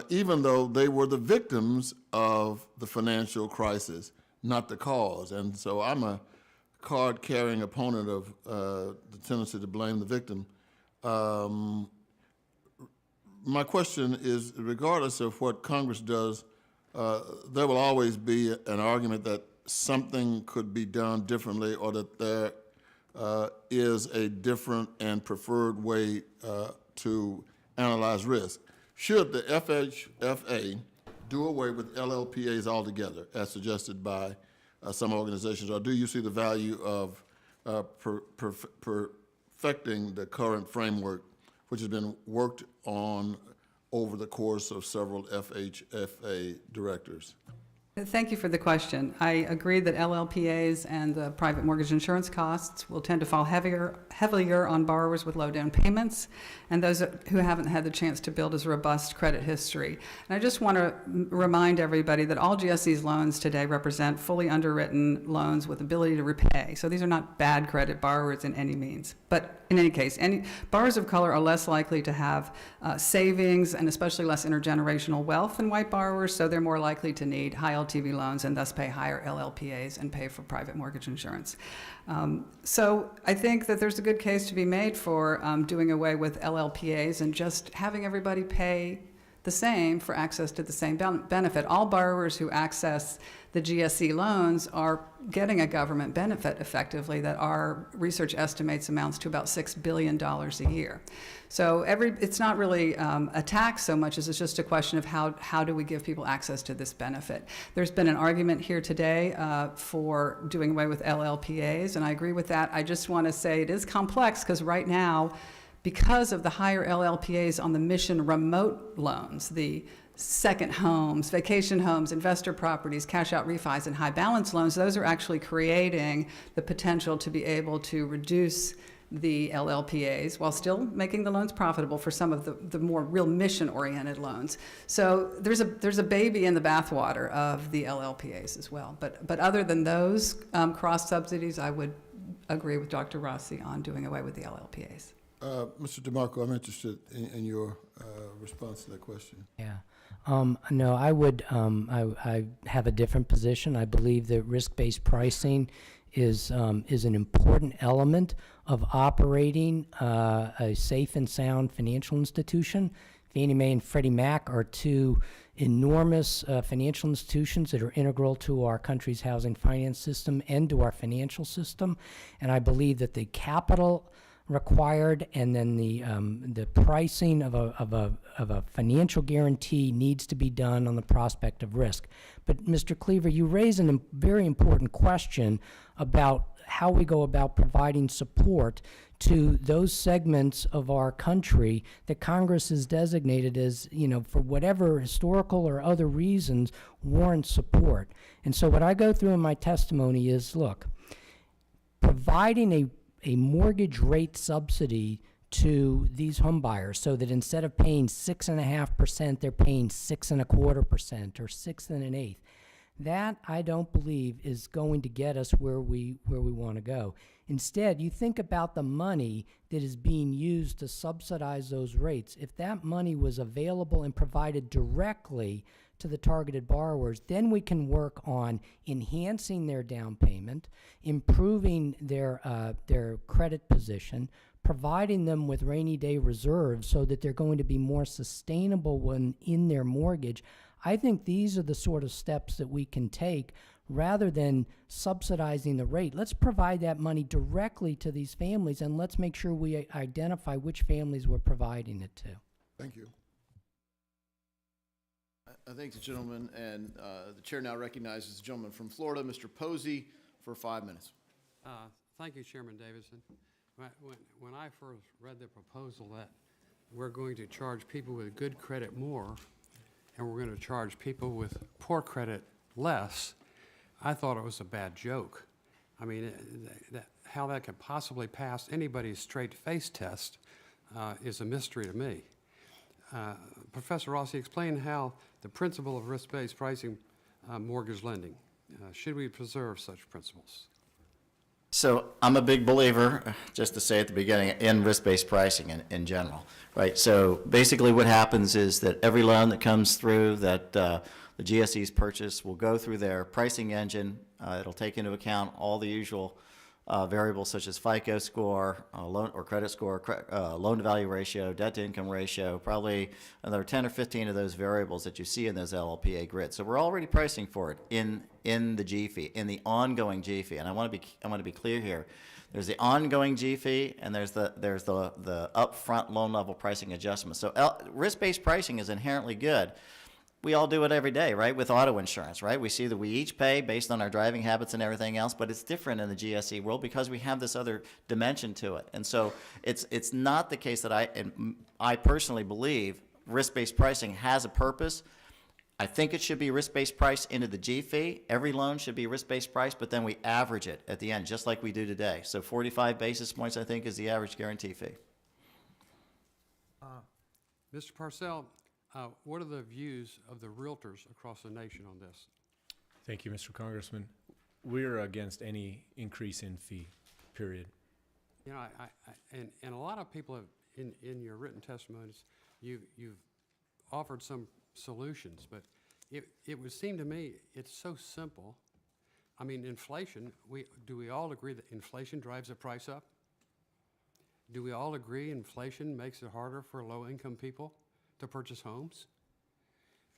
even though they were the victims of the financial crisis, not the cause. And so I'm a card-carrying opponent of the tendency to blame the victim. My question is, regardless of what Congress does, there will always be an argument that something could be done differently, or that there is a different and preferred way to analyze risk. Should the FHFA do away with LLPAs altogether, as suggested by some organizations, or do you see the value of perfecting the current framework, which has been worked on over the course of several FHFA directors? Thank you for the question. I agree that LLPAs and the private mortgage insurance costs will tend to fall heavier on borrowers with low down payments and those who haven't had the chance to build as robust credit history. And I just want to remind everybody that all GSE's loans today represent fully underwritten loans with ability to repay. So these are not bad credit borrowers in any means. But in any case, borrowers of color are less likely to have savings and especially less intergenerational wealth than white borrowers, so they're more likely to need high LTV loans and thus pay higher LLPAs and pay for private mortgage insurance. So I think that there's a good case to be made for doing away with LLPAs and just having everybody pay the same for access to the same benefit. All borrowers who access the GSE loans are getting a government benefit effectively that our research estimates amounts to about $6 billion a year. So it's not really a tax so much as it's just a question of how do we give people access to this benefit. There's been an argument here today for doing away with LLPAs, and I agree with that. I just want to say it is complex because right now, because of the higher LLPAs on the mission remote loans, the second homes, vacation homes, investor properties, cash out refis, and high balance loans, those are actually creating the potential to be able to reduce the LLPAs while still making the loans profitable for some of the more real mission-oriented loans. So there's a baby in the bathwater of the LLPAs as well. But other than those cross subsidies, I would agree with Dr. Rossi on doing away with the LLPAs. Mr. DeMarco, I'm interested in your response to that question. Yeah. No, I would, I have a different position. I believe that risk-based pricing is an important element of operating a safe and sound financial institution. Fannie Mae and Freddie Mac are two enormous financial institutions that are integral to our country's housing finance system and to our financial system. And I believe that the capital required, and then the pricing of a financial guarantee needs to be done on the prospect of risk. But Mr. Cleaver, you raise a very important question about how we go about providing support to those segments of our country that Congress has designated as, for whatever historical or other reasons, warrant support. And so what I go through in my testimony is, look, providing a mortgage rate subsidy to these home buyers so that instead of paying 6.5%, they're paying 6.25% or 6 1/8. That, I don't believe, is going to get us where we want to go. Instead, you think about the money that is being used to subsidize those rates. If that money was available and provided directly to the targeted borrowers, then we can work on enhancing their down payment, improving their credit position, providing them with rainy day reserves so that they're going to be more sustainable when in their mortgage. I think these are the sort of steps that we can take rather than subsidizing the rate. Let's provide that money directly to these families, and let's make sure we identify which families we're providing it to. Thank you. I thank the gentleman, and the chair now recognizes the gentleman from Florida, Mr. Posey, for 5 minutes. Thank you, Chairman Davidson. When I first read the proposal that we're going to charge people with good credit more and we're going to charge people with poor credit less, I thought it was a bad joke. I mean, how that could possibly pass anybody's straight-face test is a mystery to me. Professor Rossi, explain how the principle of risk-based pricing mortgage lending, should we preserve such principles? So I'm a big believer, just to say at the beginning, in risk-based pricing in general, right? So basically what happens is that every loan that comes through that the GSEs purchase will go through their pricing engine. It'll take into account all the usual variables such as FICO score, loan or credit score, loan-to-value ratio, debt-to-income ratio, probably another 10 or 15 of those variables that you see in those LLPA grids. So we're already pricing for it in the G fee, in the ongoing G fee. And I want to be clear here. There's the ongoing G fee, and there's the upfront loan level pricing adjustment. So risk-based pricing is inherently good. We all do it every day, right, with auto insurance, right? We see that we each pay based on our driving habits and everything else, but it's different in the GSE world because we have this other dimension to it. And so it's not the case that I personally believe risk-based pricing has a purpose. I think it should be risk-based price into the G fee. Every loan should be risk-based price, but then we average it at the end, just like we do today. So 45 basis points, I think, is the average guarantee fee. Mr. Parcell, what are the views of the realtors across the nation on this? Thank you, Mr. Congressman. We're against any increase in fee, period. You know, and a lot of people have, in your written testimonies, you've offered some solutions, but it would seem to me it's so simple. I mean, inflation, do we all agree that inflation drives the price up? Do we all agree inflation makes it harder for low-income people to purchase homes?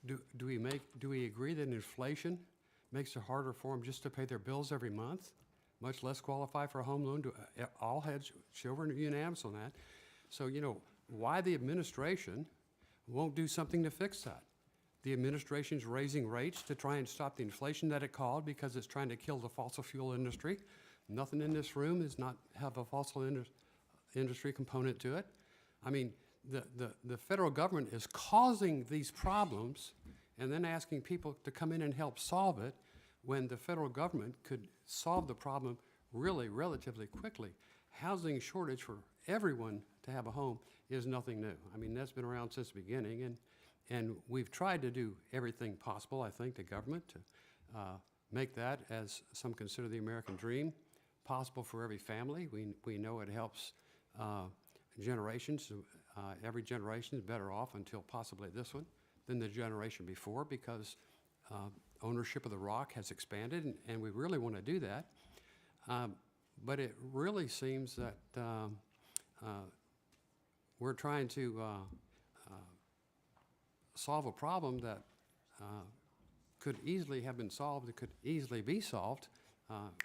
Do we agree that inflation makes it harder for them just to pay their bills every month, much less qualify for a home loan? All heads show unanimous on that. So, you know, why the administration won't do something to fix that? The administration's raising rates to try and stop the inflation that it called because it's trying to kill the fossil fuel industry. Nothing in this room does not have a fossil industry component to it. I mean, the federal government is causing these problems and then asking people to come in and help solve it when the federal government could solve the problem really relatively quickly. Housing shortage for everyone to have a home is nothing new. I mean, that's been around since the beginning, and we've tried to do everything possible, I think, the government, to make that, as some consider the American dream, possible for every family. We know it helps generations. Every generation is better off until possibly this one than the generation before because ownership of the rock has expanded, and we really want to do that. But it really seems that we're trying to solve a problem that could easily have been solved, that could easily be solved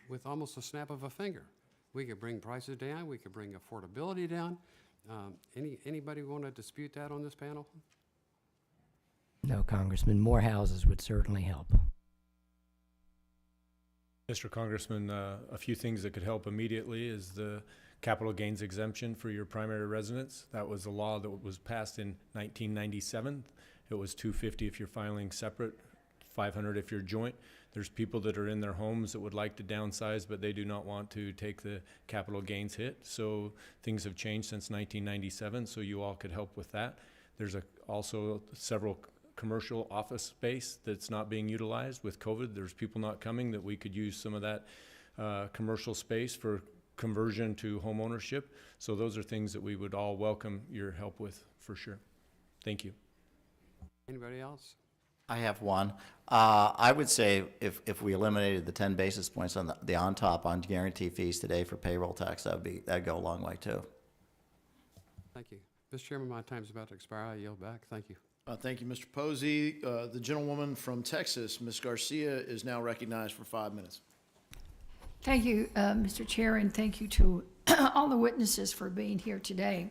with almost a snap of a finger We could bring prices down. We could bring affordability down. Anybody want to dispute that on this panel? No, Congressman, more houses would certainly help. Mr. Congressman, a few things that could help immediately is the capital gains exemption for your primary residence. That was a law that was passed in 1997. It was $250 if you're filing separate, $500 if you're joint. There's people that are in their homes that would like to downsize, but they do not want to take the capital gains hit. So things have changed since 1997, so you all could help with that. There's also several commercial office space that's not being utilized with COVID. There's people not coming, that we could use some of that commercial space for conversion to home ownership. So those are things that we would all welcome your help with for sure. Thank you. Anybody else? I have one. I would say if we eliminated the 10 basis points on the on top on guarantee fees today for payroll tax, that'd go a long way too. Thank you. Mr. Chairman, my time's about to expire. I yield back. Thank you. Thank you, Mr. Posey. The gentlewoman from Texas, Ms. Garcia, is now recognized for 5 minutes. Thank you, Mr. Chair, and thank you to all the witnesses for being here today.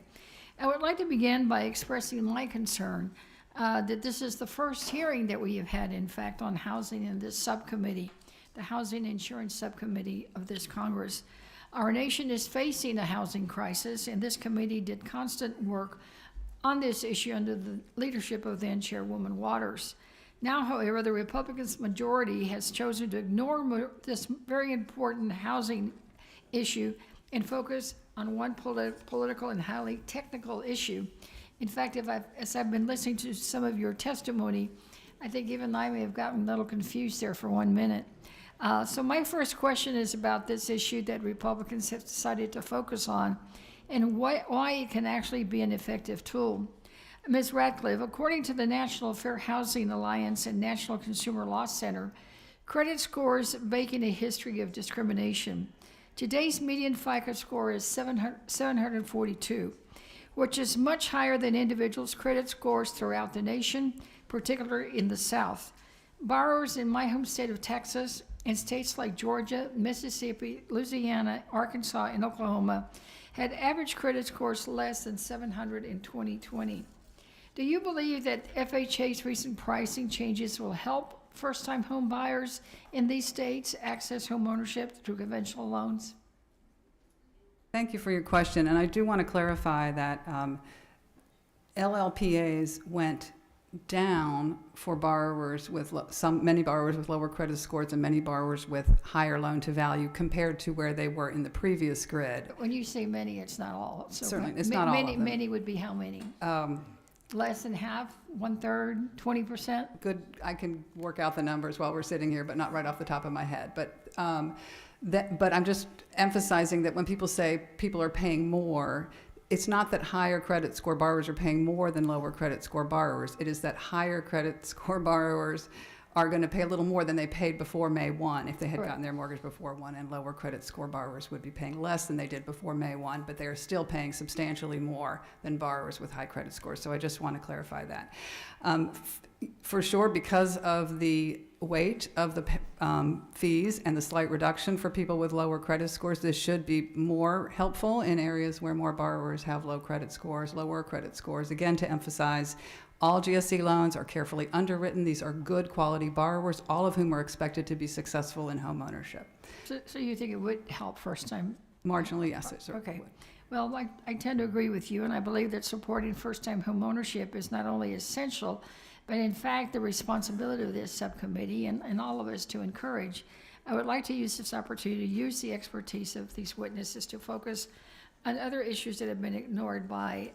I would like to begin by expressing my concern that this is the first hearing that we have had, in fact, on housing in this subcommittee, the Housing Insurance Subcommittee of this Congress. Our nation is facing a housing crisis, and this committee did constant work on this issue under the leadership of then Chairwoman Waters. Now, however, the Republicans' majority has chosen to ignore this very important housing issue and focus on one political and highly technical issue. In fact, as I've been listening to some of your testimony, I think even I may have gotten a little confused there for 1 minute. So my first question is about this issue that Republicans have decided to focus on and why it can actually be an effective tool. Ms. Ratcliffe, according to the National Fair Housing Alliance and National Consumer Law Center, credit scores beacon a history of discrimination. Today's median FICO score is 742, which is much higher than individuals' credit scores throughout the nation, particularly in the South. Borrowers in my home state of Texas and states like Georgia, Mississippi, Louisiana, Arkansas, and Oklahoma had average credit scores less than 700 in 2020. Do you believe that FHA's recent pricing changes will help first-time home buyers in these states access home ownership through conventional loans? Thank you for your question, and I do want to clarify that LLPAs went down for borrowers with many borrowers with lower credit scores and many borrowers with higher loan to value compared to where they were in the previous grid. When you say many, it's not all. So Certainly, it's not all of them. Many would be how many? Less than half, 1/3, 20%? Good, I can work out the numbers while we're sitting here, but not right off the top of my head. But I'm just emphasizing that when people say people are paying more, it's not that higher credit score borrowers are paying more than lower credit score borrowers. It is that higher credit score borrowers are going to pay a little more than they paid before May 1 if they had gotten their mortgage before 1, and lower credit score borrowers would be paying less than they did before May 1, but they are still paying substantially more than borrowers with high credit scores. So I just want to clarify that. For sure, because of the weight of the fees and the slight reduction for people with lower credit scores, this should be more helpful in areas where more borrowers have lower credit scores. Again, to emphasize, all GSE loans are carefully underwritten. These are good quality borrowers, all of whom are expected to be successful in home ownership. So you think it would help first time? Marginally, yes, it certainly Okay. would. Well, I tend to agree with you, and I believe that supporting first-time home ownership is not only essential, but in fact the responsibility of this subcommittee and all of us to encourage. I would like to use this opportunity to use the expertise of these witnesses to focus on other issues that have been ignored by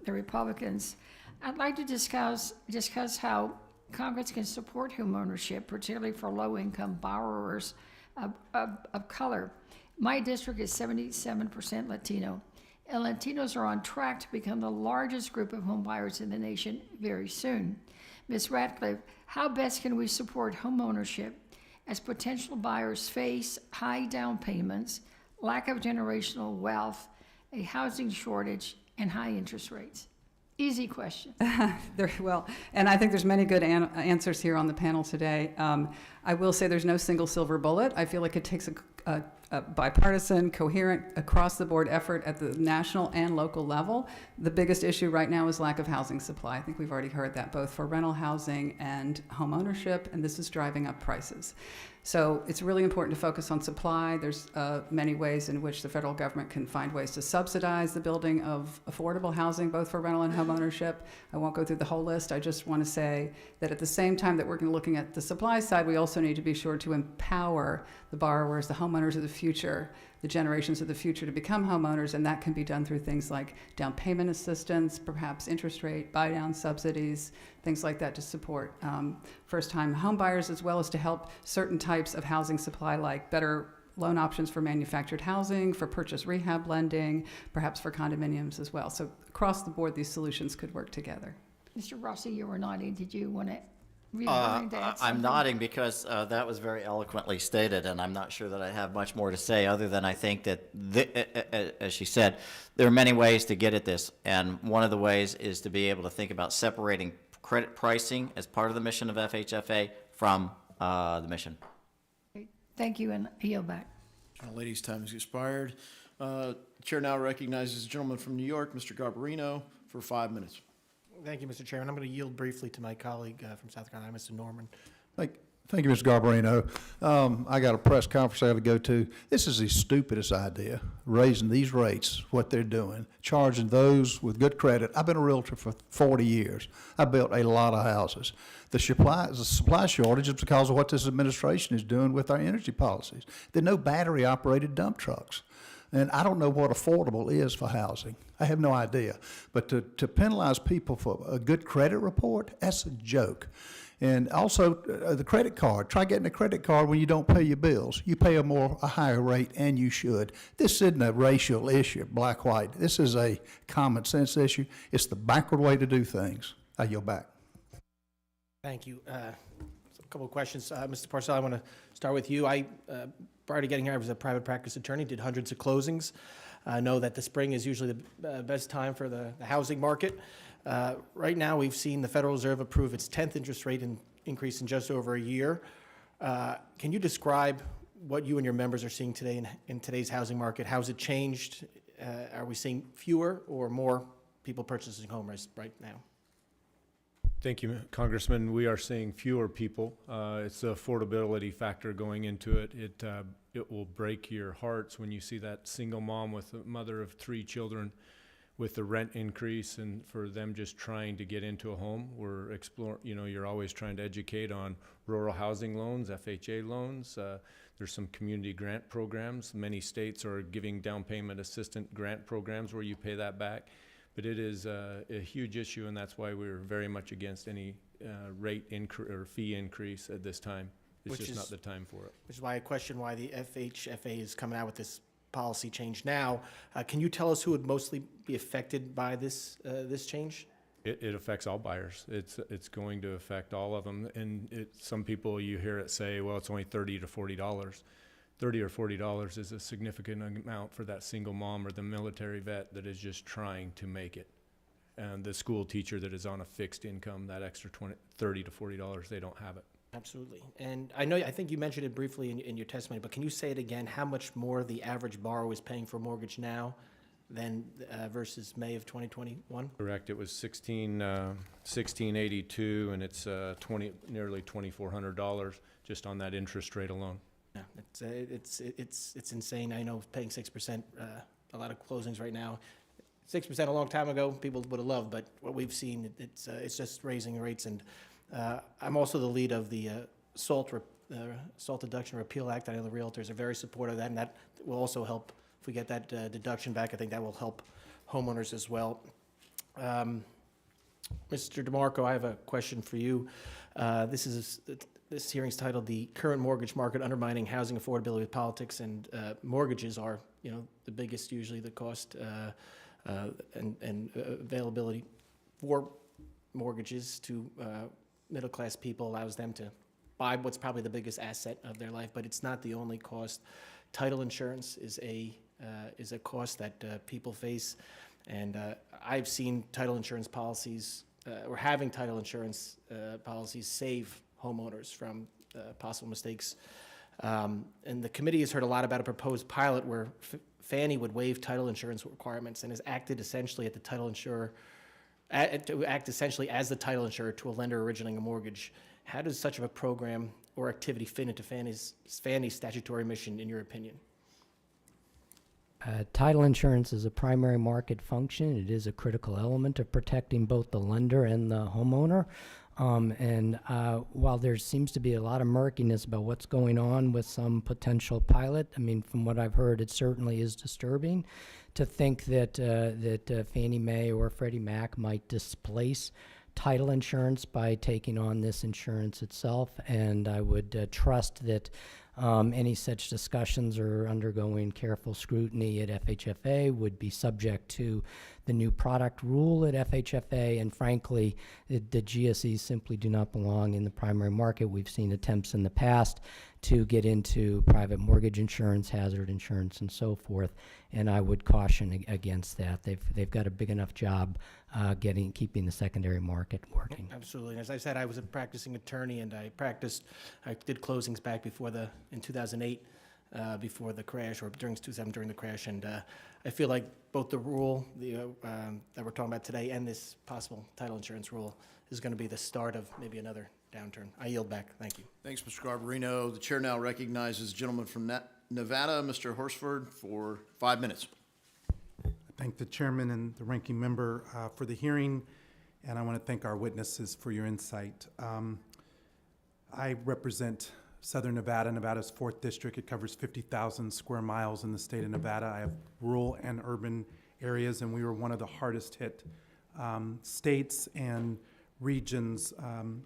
the Republicans. I'd like to discuss how Congress can support home ownership, particularly for low-income borrowers of color. My district is 77% Latino, and Latinos are on track to become the largest group of home buyers in the nation very soon. Ms. Ratcliffe, how best can we support home ownership as potential buyers face high down payments, lack of generational wealth, a housing shortage, and high interest rates? Easy question. Very well, and I think there's many good answers here on the panel today. I will say there's no single silver bullet. I feel like it takes a bipartisan, coherent, across-the-board effort at the national and local level. The biggest issue right now is lack of housing supply. I think we've already heard that, both for rental housing and home ownership, and this is driving up prices. So it's really important to focus on supply. There's many ways in which the federal government can find ways to subsidize the building of affordable housing, both for rental and home ownership. I won't go through the whole list. I just want to say that at the same time that we're looking at the supply side, we also need to be sure to empower the borrowers, the homeowners of the future, the generations of the future to become homeowners, and that can be done through things like down payment assistance, perhaps interest rate, buy-down subsidies, things like that to support first-time home buyers, as well as to help certain types of housing supply, like better loan options for manufactured housing, for purchase rehab lending, perhaps for condominiums as well. So across the board, these solutions could work together. Mr. Rossi, you were nodding. Did you want to? I'm nodding because that was very eloquently stated, and I'm not sure that I have much more to say other than I think that, as she said, there are many ways to get at this, and one of the ways is to be able to think about separating credit pricing as part of the mission of FHFA from the mission. Thank you, and I yield back. Ladies' time has expired. Chair now recognizes the gentleman from New York, Mr. Garbarino, for 5 minutes. Thank you, Mr. Chairman. I'm going to yield briefly to my colleague from South Carolina, Mr. Norman. Thank you, Mr. Garbarino. I got a press conference I got to go to. This is the stupidest idea, raising these rates, what they're doing, charging those with good credit. I've been a realtor for 40 years. I built a lot of houses. The supply shortage is because of what this administration is doing with our energy policies. There are no battery-operated dump trucks. And I don't know what affordable is for housing. I have no idea. But to penalize people for a good credit report, that's a joke. And also, the credit card. Try getting a credit card when you don't pay your bills. You pay a higher rate, and you should. This isn't a racial issue, black, white. This is a common sense issue. It's the backward way to do things. I yield back. Thank you. A couple of questions. Mr. Parcell, I want to start with you. Prior to getting here, I was a private practice attorney, did hundreds of closings. I know that the spring is usually the best time for the housing market. Right now, we've seen the Federal Reserve approve its 10th interest rate increase in just over a year. Can you describe what you and your members are seeing today in today's housing market? How's it changed? Are we seeing fewer or more people purchasing homes right now? Thank you, Congressman. We are seeing fewer people. It's the affordability factor going into it. It will break your hearts when you see that single mom with a mother of 3 children with the rent increase, and for them just trying to get into a home. We're exploring, you're always trying to educate on rural housing loans, FHA loans. There's some community grant programs. Many states are giving down payment assistant grant programs where you pay that back. But it is a huge issue, and that's why we're very much against any rate or fee increase at this time. It's just not the time for it. Which is why I question why the FHFA is coming out with this policy change now. Can you tell us who would mostly be affected by this change? It affects all buyers. It's going to affect all of them. And some people, you hear it say, well, it's only $30 to $40. $30 or $40 is a significant amount for that single mom or the military vet that is just trying to make it. And the school teacher that is on a fixed income, that extra $30 to $40, they don't have it. Absolutely. And I think you mentioned it briefly in your testimony, but can you say it again, how much more the average borrower is paying for a mortgage now than versus May of 2021? Correct. It was $1682, and it's nearly $2,400 just on that interest rate alone. Yeah, it's insane. I know paying 6%, a lot of closings right now. 6% a long time ago, people would have loved, but what we've seen, it's just raising rates. And I'm also the lead of the SALT Deduction Repeal Act. I know the realtors are very supportive of that, and that will also help. If we get that deduction back, I think that will help homeowners as well. Mr. DeMarco, I have a question for you. This hearing's titled "The Current Mortgage Market: Undermining Housing Affordability with Politics," and mortgages are, the biggest, usually the cost and availability for mortgages to middle-class people allows them to buy what's probably the biggest asset of their life, but it's not the only cost. Title insurance is a cost that people face, and I've seen title insurance policies or having title insurance policies save homeowners from possible mistakes And the committee has heard a lot about a proposed pilot where Fannie would waive title insurance requirements and has acted essentially at the title insurer, to act essentially as the title insurer to a lender originating a mortgage. How does such of a program or activity fit into Fannie's statutory mission, in your opinion? Title insurance is a primary market function. It is a critical element of protecting both the lender and the homeowner. While there seems to be a lot of murkiness about what's going on with some potential pilot, I mean, from what I've heard, it certainly is disturbing to think that Fannie Mae or Freddie Mac might displace title insurance by taking on this insurance itself. And I would trust that any such discussions are undergoing careful scrutiny at FHFA, would be subject to the new product rule at FHFA, and frankly, the GSEs simply do not belong in the primary market. We've seen attempts in the past to get into private mortgage insurance, hazard insurance, and so forth, and I would caution against that. They've got a big enough job keeping the secondary market working. Absolutely. And as I said, I was a practicing attorney, and I did closings back in 2008, before the crash, or during 2007 during the crash, and I feel like both the rule that we're talking about today and this possible title insurance rule is going to be the start of maybe another downturn. I yield back. Thank you. Thanks, Mr. Garbarino. The chair now recognizes the gentleman from Nevada, Mr. Horsford, for 5 minutes. I thank the chairman and the ranking member for the hearing, and I want to thank our witnesses for your insight. I represent Southern Nevada. Nevada's 4th district. It covers 50,000 square miles in the state of Nevada. I have rural and urban areas, and we were one of the hardest hit states and regions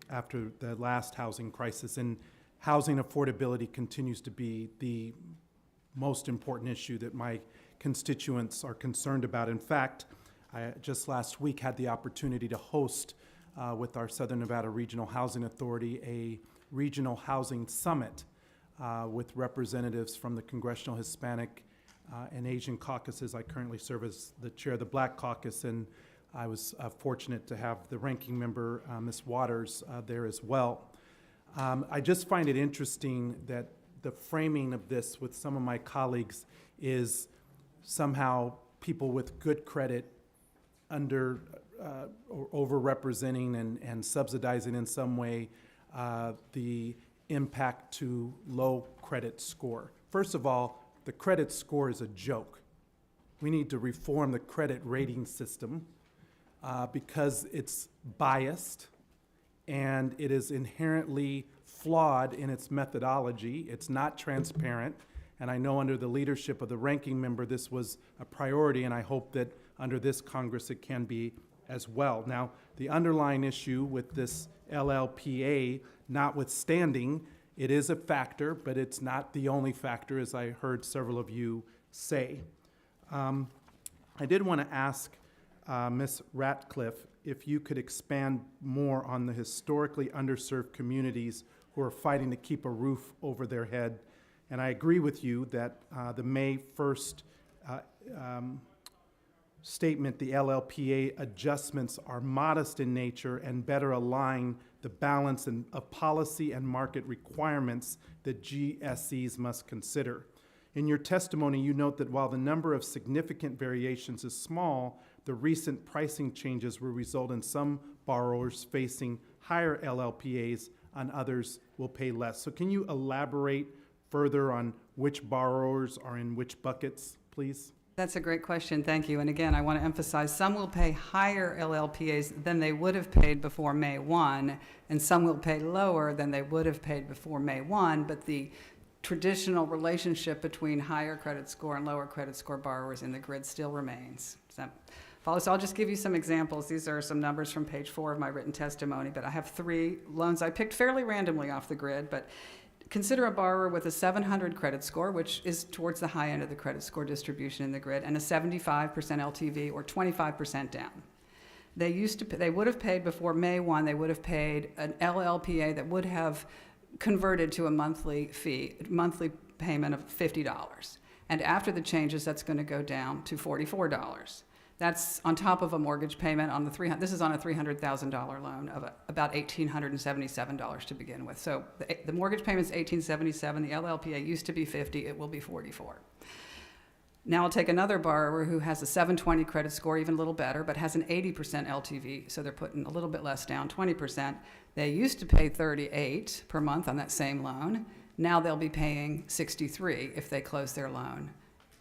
after the last housing crisis. And housing affordability continues to be the most important issue that my constituents are concerned about. In fact, I just last week had the opportunity to host with our Southern Nevada Regional Housing Authority a regional housing summit with representatives from the Congressional Hispanic and Asian caucuses. I currently serve as the chair of the Black Caucus, and I was fortunate to have the ranking member, Ms. Waters, there as well. I just find it interesting that the framing of this with some of my colleagues is somehow people with good credit or overrepresenting and subsidizing in some way the impact to low credit score. First of all, the credit score is a joke. We need to reform the credit rating system because it's biased and it is inherently flawed in its methodology. It's not transparent, and I know under the leadership of the ranking member this was a priority, and I hope that under this Congress it can be as well. Now, the underlying issue with this LLPA notwithstanding, it is a factor, but it's not the only factor, as I heard several of you say. I did want to ask Ms. Ratcliffe if you could expand more on the historically underserved communities who are fighting to keep a roof over their head. And I agree with you that the May 1st statement, the LLPA adjustments are modest in nature and better align the balance of policy and market requirements that GSEs must consider. In your testimony, you note that while the number of significant variations is small, the recent pricing changes will result in some borrowers facing higher LLPAs and others will pay less. So can you elaborate further on which borrowers are in which buckets, please? That's a great question, thank you. And again, I want to emphasize some will pay higher LLPAs than they would have paid before May 1, and some will pay lower than they would have paid before May 1, but the traditional relationship between higher credit score and lower credit score borrowers in the grid still remains. So I'll just give you some examples. These are some numbers from page 4 of my written testimony, but I have 3 loans I picked fairly randomly off the grid, but consider a borrower with a 700 credit score, which is towards the high end of the credit score distribution in the grid, and a 75% LTV or 25% down. They would have paid before May 1, they would have paid an LLPA that would have converted to a monthly payment of $50. And after the changes, that's going to go down to $44. That's on top of a mortgage payment on this is on a $300,000 loan of about $1,877 to begin with. So the mortgage payment's $1,877, the LLPA used to be $50, it will be $44. Now I'll take another borrower who has a 720 credit score, even a little better, but has an 80% LTV, so they're putting a little bit less down, 20%. They used to pay $38 per month on that same loan. Now they'll be paying $63 if they close their loan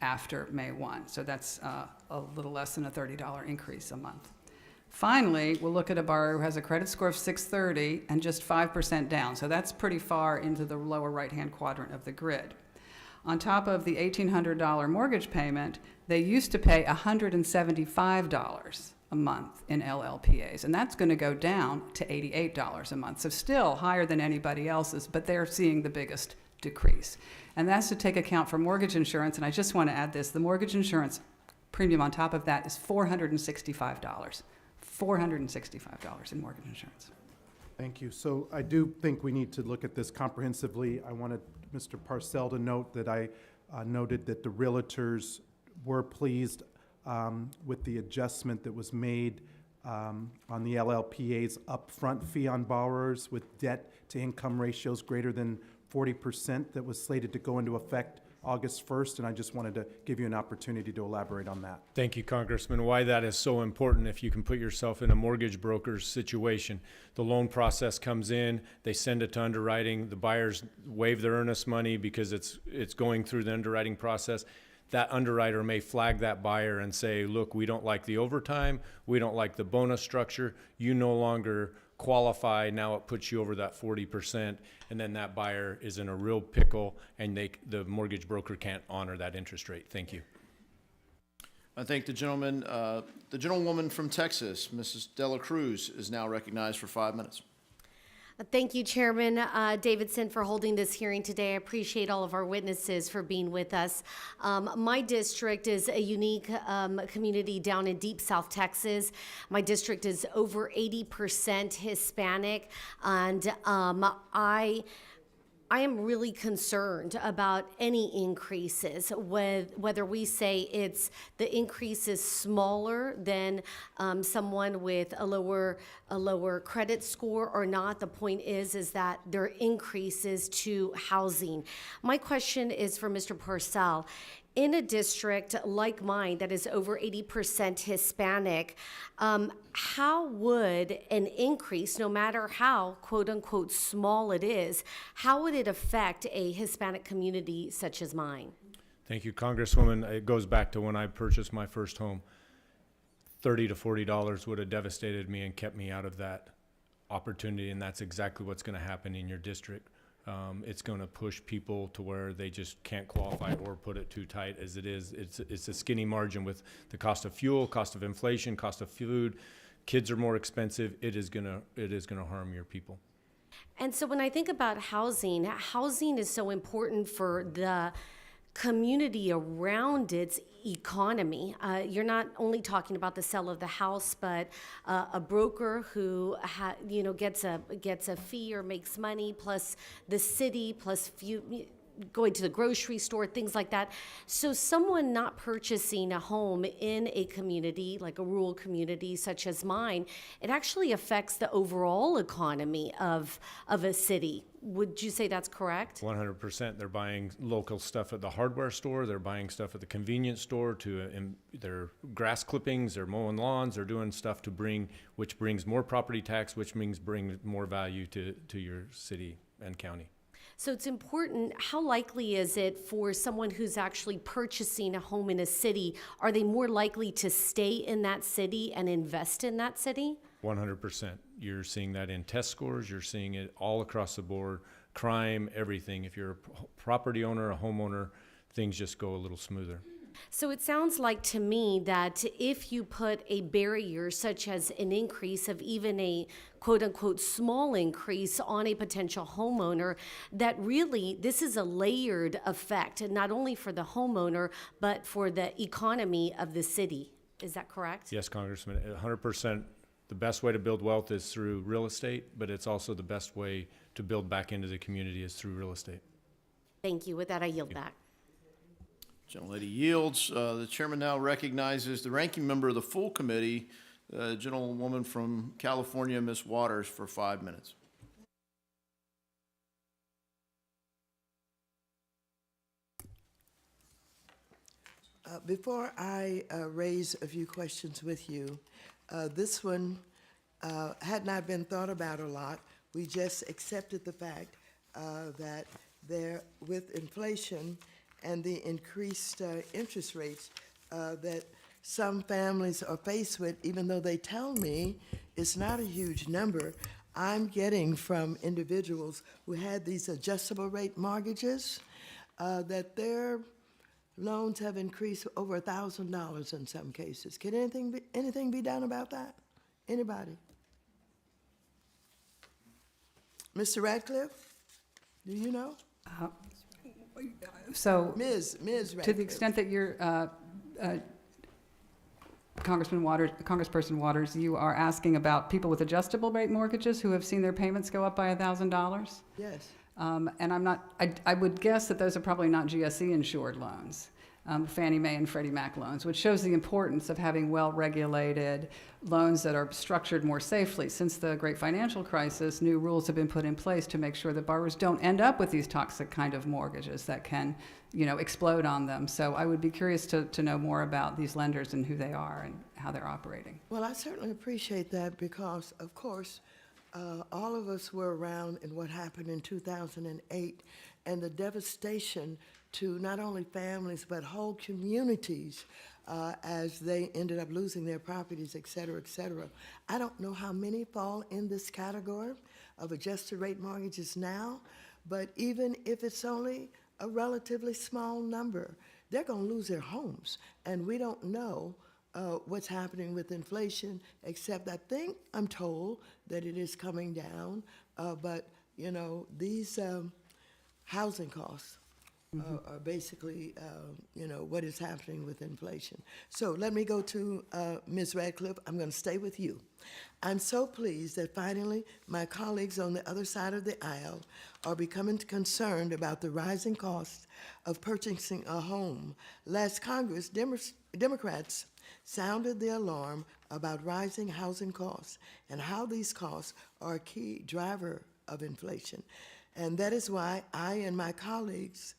after May 1. So that's a little less than a $30 increase a month. Finally, we'll look at a borrower who has a credit score of 630 and just 5% down. So that's pretty far into the lower right-hand quadrant of the grid. On top of the $1,800 mortgage payment, they used to pay $175 a month in LLPAs, and that's going to go down to $88 a month. So still higher than anybody else's, but they're seeing the biggest decrease. And that's to take account for mortgage insurance, and I just want to add this, the mortgage insurance premium on top of that is $465. $465 in mortgage insurance. Thank you. So I do think we need to look at this comprehensively. I wanted Mr. Parcell to note that I noted that the realtors were pleased with the adjustment that was made on the LLPA's upfront fee on borrowers with debt-to-income ratios greater than 40% that was slated to go into effect August 1st, and I just wanted to give you an opportunity to elaborate on that. Thank you, Congressman. Why that is so important, if you can put yourself in a mortgage broker's situation. The loan process comes in, they send it to underwriting, the buyers waive their earnest money because it's going through the underwriting process. That underwriter may flag that buyer and say, look, we don't like the overtime, we don't like the bonus structure, you no longer qualify, now it puts you over that 40%, and then that buyer is in a real pickle, and the mortgage broker can't honor that interest rate. Thank you. I thank the gentleman. The gentlewoman from Texas, Mrs. Dela Cruz, is now recognized for 5 minutes. Thank you, Chairman Davidson, for holding this hearing today. I appreciate all of our witnesses for being with us. My district is a unique community down in deep South Texas. My district is over 80% Hispanic, and I am really concerned about any increases, whether we say the increase is smaller than someone with a lower credit score or not. The point is that there are increases to housing. My question is for Mr. Parcell. In a district like mine that is over 80% Hispanic, how would an increase, no matter how quote unquote small it is, how would it affect a Hispanic community such as mine? Thank you, Congresswoman. It goes back to when I purchased my first home. $30 to $40 would have devastated me and kept me out of that opportunity, and that's exactly what's going to happen in your district. It's going to push people to where they just can't qualify or put it too tight as it is. It's a skinny margin with the cost of fuel, cost of inflation, cost of food. Kids are more expensive. It is going to harm your people. And so when I think about housing is so important for the community around its economy. You're not only talking about the sale of the house, but a broker who gets a fee or makes money, plus the city, plus going to the grocery store, things like that. So someone not purchasing a home in a community, like a rural community such as mine, it actually affects the overall economy of a city. Would you say that's correct? 100%. They're buying local stuff at the hardware store. They're buying stuff at the convenience store. Their grass clippings. They're mowing lawns. They're doing stuff which brings more property tax, which means bring more value to your city and county. So it's important. How likely is it for someone who's actually purchasing a home in a city? Are they more likely to stay in that city and invest in that city? 100%. You're seeing that in test scores. You're seeing it all across the board. Crime, everything. If you're a property owner, a homeowner, things just go a little smoother. So it sounds like to me that if you put a barrier such as an increase of even a quote unquote small increase on a potential homeowner, that really this is a layered effect, not only for the homeowner, but for the economy of the city. Is that correct? Yes, Congressman, 100%. The best way to build wealth is through real estate, but it's also the best way to build back into the community is through real estate. Thank you. With that, I yield back. Gentlelady yields. The chairman now recognizes the ranking member of the full committee, gentlewoman from California, Ms. Waters, for 5 minutes. Before I raise a few questions with you, this one had not been thought about a lot. We just accepted the fact that there, with inflation and the increased interest rates that some families are faced with, even though they tell me it's not a huge number, I'm getting from individuals who had these adjustable rate mortgages that their loans have increased over $1,000 in some cases. Can anything be done about that? Anybody? Mr. Radcliffe, do you know? So, Ms. Radcliffe. to the extent that you're, Congressperson Waters, you are asking about people with adjustable rate mortgages who have seen their payments go up by $1,000? Yes. And I would guess that those are probably not GSE insured loans, Fannie Mae and Freddie Mac loans, which shows the importance of having well-regulated loans that are structured more safely. Since the great financial crisis, new rules have been put in place to make sure that borrowers don't end up with these toxic kind of mortgages that can, explode on them. So I would be curious to know more about these lenders and who they are and how they're operating. Well, I certainly appreciate that because, of course, all of us were around in what happened in 2008 and the devastation to not only families but whole communities as they ended up losing their properties, et cetera, et cetera. I don't know how many fall in this category of adjusted rate mortgages now, but even if it's only a relatively small number, they're going to lose their homes. And we don't know what's happening with inflation, except I'm told that it is coming down, but these housing costs are basically, what is happening with inflation. So let me go to Ms. Radcliffe. I'm going to stay with you. I'm so pleased that finally my colleagues on the other side of the aisle are becoming concerned about the rising cost of purchasing a home. Last Congress, Democrats sounded the alarm about rising housing costs and how these costs are a key driver of inflation. And that is why I and my colleagues,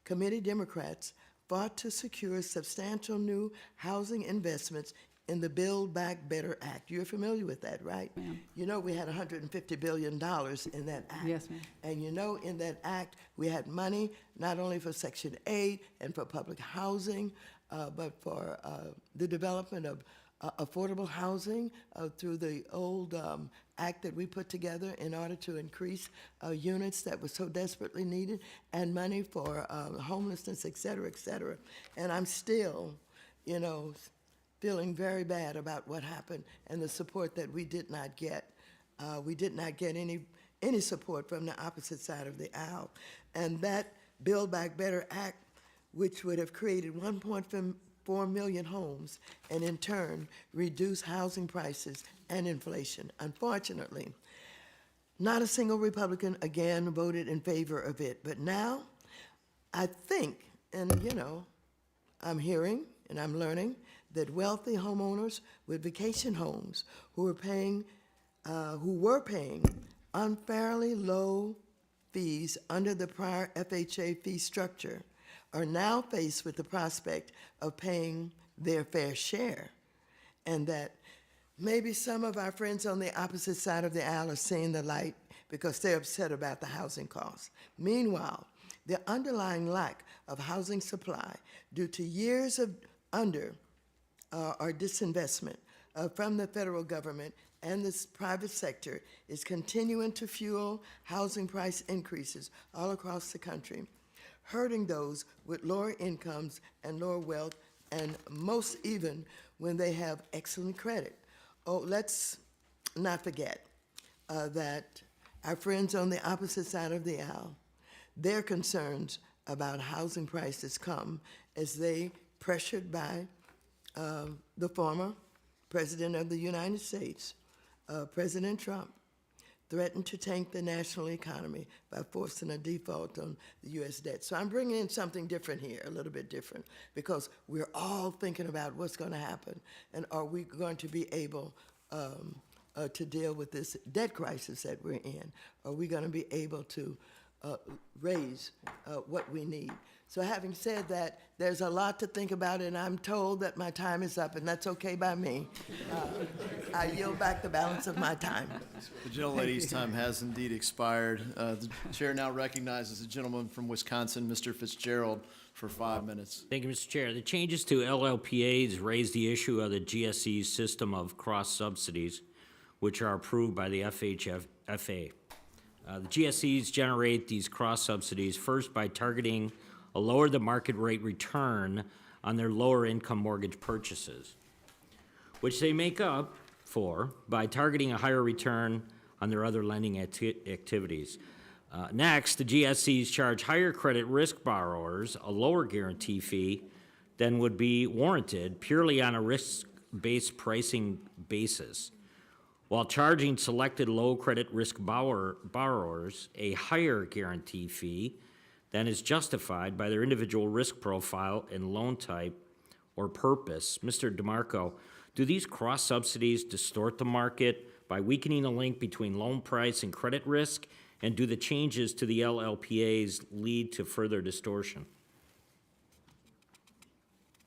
committee Democrats, fought to secure substantial new housing investments in the Build Back Better Act. You're familiar with that, right? Ma'am. We had $150 billion in that act. Yes, ma'am. And in that act, we had money not only for Section 8 and for public housing, but for the development of affordable housing through the old act that we put together in order to increase units that were so desperately needed, and money for homelessness, et cetera, et cetera. And I'm still, feeling very bad about what happened and the support that we did not get. We did not get any support from the opposite side of the aisle. And that Build Back Better Act, which would have created 1.4 million homes and in turn reduce housing prices and inflation. Unfortunately, not a single Republican again voted in favor of it. But now I think, and I'm hearing and I'm learning that wealthy homeowners with vacation homes who were paying unfairly low fees under the prior FHA fee structure are now faced with the prospect of paying their fair share, and that maybe some of our friends on the opposite side of the aisle are seeing the light because they're upset about the housing costs. Meanwhile, the underlying lack of housing supply due to years of or disinvestment from the federal government and the private sector is continuing to fuel housing price increases all across the country, hurting those with lower incomes and lower wealth, and most even when they have excellent credit. Oh, let's not forget that our friends on the opposite side of the aisle, their concerns about housing prices come as they, pressured by the former President of the United States, President Trump, threatened to tank the national economy by forcing a default on the U.S. debt. So I'm bringing in something different here, a little bit different, because we're all thinking about what's going to happen, and are we going to be able to deal with this debt crisis that we're in? Are we going to be able to raise what we need? So having said that, there's a lot to think about, and I'm told that my time is up, and that's okay by me. I yield back the balance of my time. The gentlelady's time has indeed expired. The chair now recognizes the gentleman from Wisconsin, Mr. Fitzgerald, for 5 minutes. Thank you, Mr. Chair. The changes to LLPAs raise the issue of the GSE's system of cross-subsidies, which are approved by the FHFA. The GSEs generate these cross-subsidies first by targeting a lower than market rate return on their lower income mortgage purchases, which they make up for by targeting a higher return on their other lending activities. Next, the GSEs charge higher credit risk borrowers a lower guarantee fee than would be warranted purely on a risk-based pricing basis, while charging selected low credit risk borrowers a higher guarantee fee than is justified by their individual risk profile and loan type or purpose. Mr. DeMarco, do these cross subsidies distort the market by weakening the link between loan price and credit risk? And do the changes to the LLPAs lead to further distortion?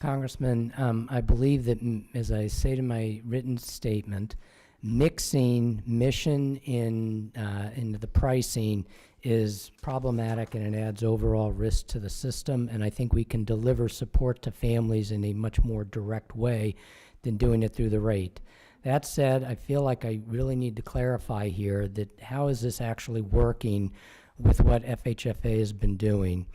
Congressman, I believe that, as I say in my written statement, mixing mission into the pricing is problematic, and it adds overall risk to the system, and I think we can deliver support to families in a much more direct way than doing it through the rate. That said, I feel like I really need to clarify here that how is this actually working with what FHFA has been doing.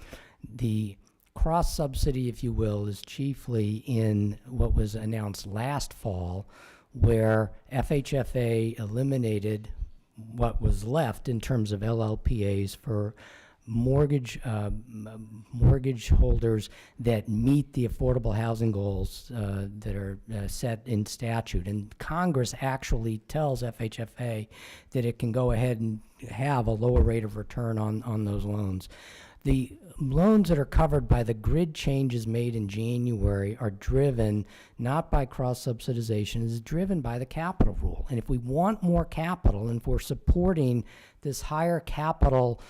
The cross-subsidy, if you will, is chiefly in what was announced last fall, where FHFA eliminated what was left in terms of LLPAs for mortgage holders that meet the affordable housing goals that are set in statute. And Congress actually tells FHFA that it can go ahead and have a lower rate of return on those loans. The loans that are covered by the grid changes made in January are driven not by cross-subsidization, it's driven by the capital rule. And if we want more capital, and if we're supporting this higher capital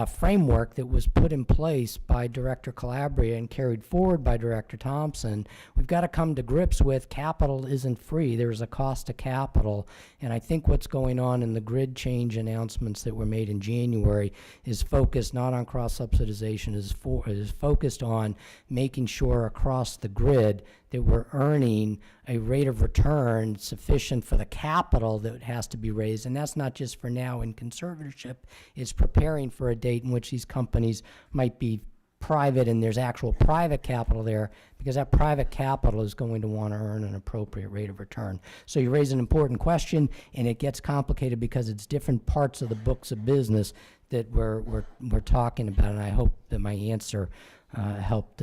framework that was put in place by Director Calabria and carried forward by Director Thompson, we've got to come to grips with capital isn't free. There's a cost to capital. And I think what's going on in the grid change announcements that were made in January is focused not on cross-subsidization, is focused on making sure across the grid that we're earning a rate of return sufficient for the capital that has to be raised. And that's not just for now in conservatorship, it's preparing for a date in which these companies might be private and there's actual private capital there, because that private capital is going to want to earn an appropriate rate of return. So you raise an important question, and it gets complicated because it's different parts of the books of business that we're talking about, and I hope that my answer helped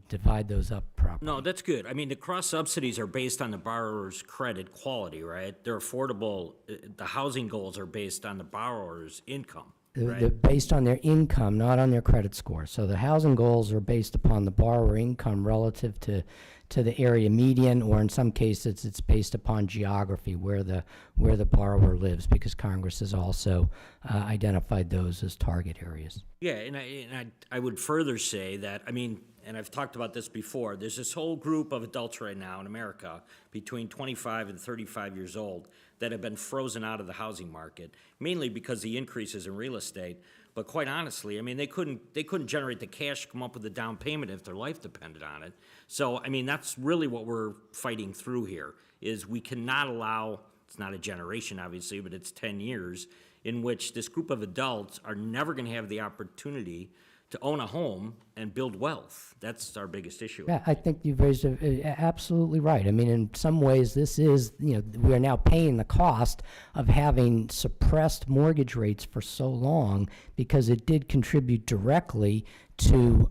divide those up properly. No, that's good. I mean, the cross subsidies are based on the borrower's credit quality, right? They're affordable. The housing goals are based on the borrower's income. They're based on their income, not on their credit score. So the housing goals are based upon the borrower income relative to the area median, or in some cases it's based upon geography, where the borrower lives, because Congress has also identified those as target areas. Yeah, and I would further say that, I mean, and I've talked about this before, there's this whole group of adults right now in America between 25 and 35 years old that have been frozen out of the housing market, mainly because of the increases in real estate. But quite honestly, I mean, they couldn't generate the cash to come up with a down payment if their life depended on it. So, I mean, that's really what we're fighting through here, is we cannot allow, it's not a generation obviously, but it's 10 years, in which this group of adults are never going to have the opportunity to own a home and build wealth. That's our biggest issue. Yeah, I think you've raised absolutely right. I mean, in some ways, this is, we are now paying the cost of having suppressed mortgage rates for so long, because it did contribute directly to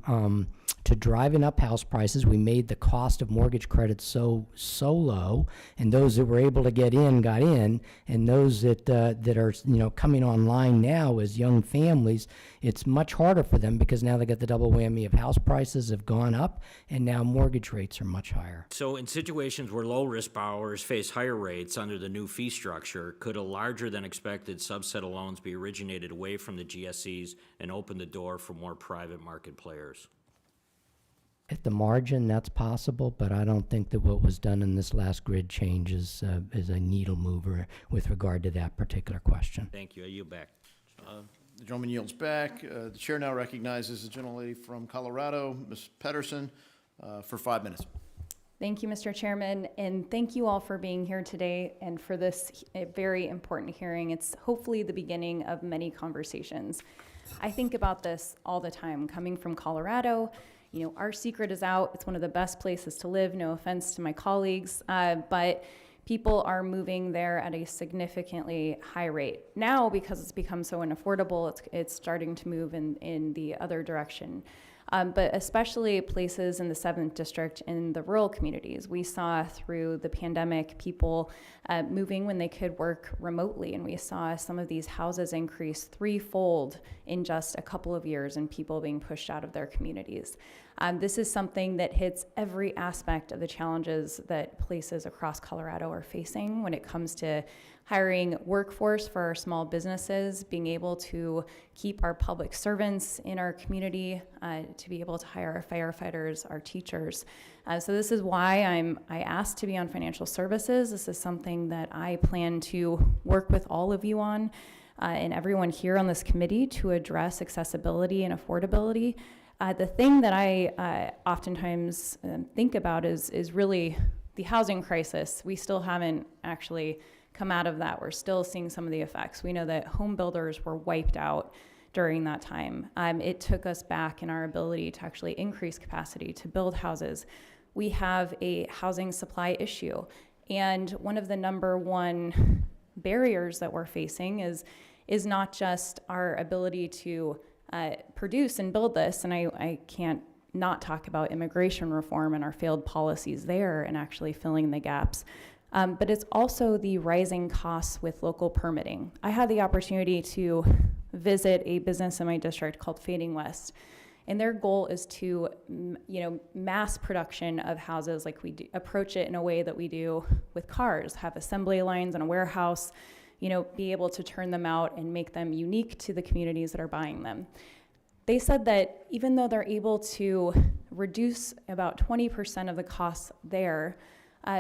to driving up house prices. We made the cost of mortgage credit so low, and those that were able to get in got in, and those that are coming online now as young families, it's much harder for them because now they got the double whammy of house prices have gone up, and now mortgage rates are much higher. So in situations where low-risk borrowers face higher rates under the new fee structure, could a larger than expected subset of loans be originated away from the GSEs and open the door for more private market players? At the margin, that's possible, but I don't think that what was done in this last grid change is a needle mover with regard to that particular question. Thank you. I yield back. The gentleman yields back. The chair now recognizes the gentlelady from Colorado, Ms. Pedersen, for 5 minutes. Thank you, Mr. Chairman, and thank you all for being here today and for this very important hearing. It's hopefully the beginning of many conversations. I think about this all the time. Coming from Colorado, our secret is out. It's one of the best places to live, no offense to my colleagues, but people are moving there at a significantly high rate. Now, because it's become so unaffordable, it's starting to move in the other direction. But especially places in the 7th District in the rural communities. We saw through the pandemic people moving when they could work remotely, and we saw some of these houses increase threefold in just a couple of years and people being pushed out of their communities. This is something that hits every aspect of the challenges that places across Colorado are facing when it comes to hiring workforce for our small businesses, being able to keep our public servants in our community, to be able to hire our firefighters, our teachers. So this is why I asked to be on financial services. This is something that I plan to work with all of you on and everyone here on this committee to address accessibility and affordability. The thing that I oftentimes think about is really the housing crisis. We still haven't actually come out of that. We're still seeing some of the effects. We know that home builders were wiped out during that time. It took us back in our ability to actually increase capacity to build houses. We have a housing supply issue. And one of the number one barriers that we're facing is not just our ability to produce and build this, and I can't not talk about immigration reform and our failed policies there and actually filling the gaps. But it's also the rising costs with local permitting. I had the opportunity to visit a business in my district called Fading West, and their goal is to, mass production of houses like we do, approach it in a way that we do with cars, have assembly lines in a warehouse, be able to turn them out and make them unique to the communities that are buying them. They said that even though they're able to reduce about 20% of the costs there,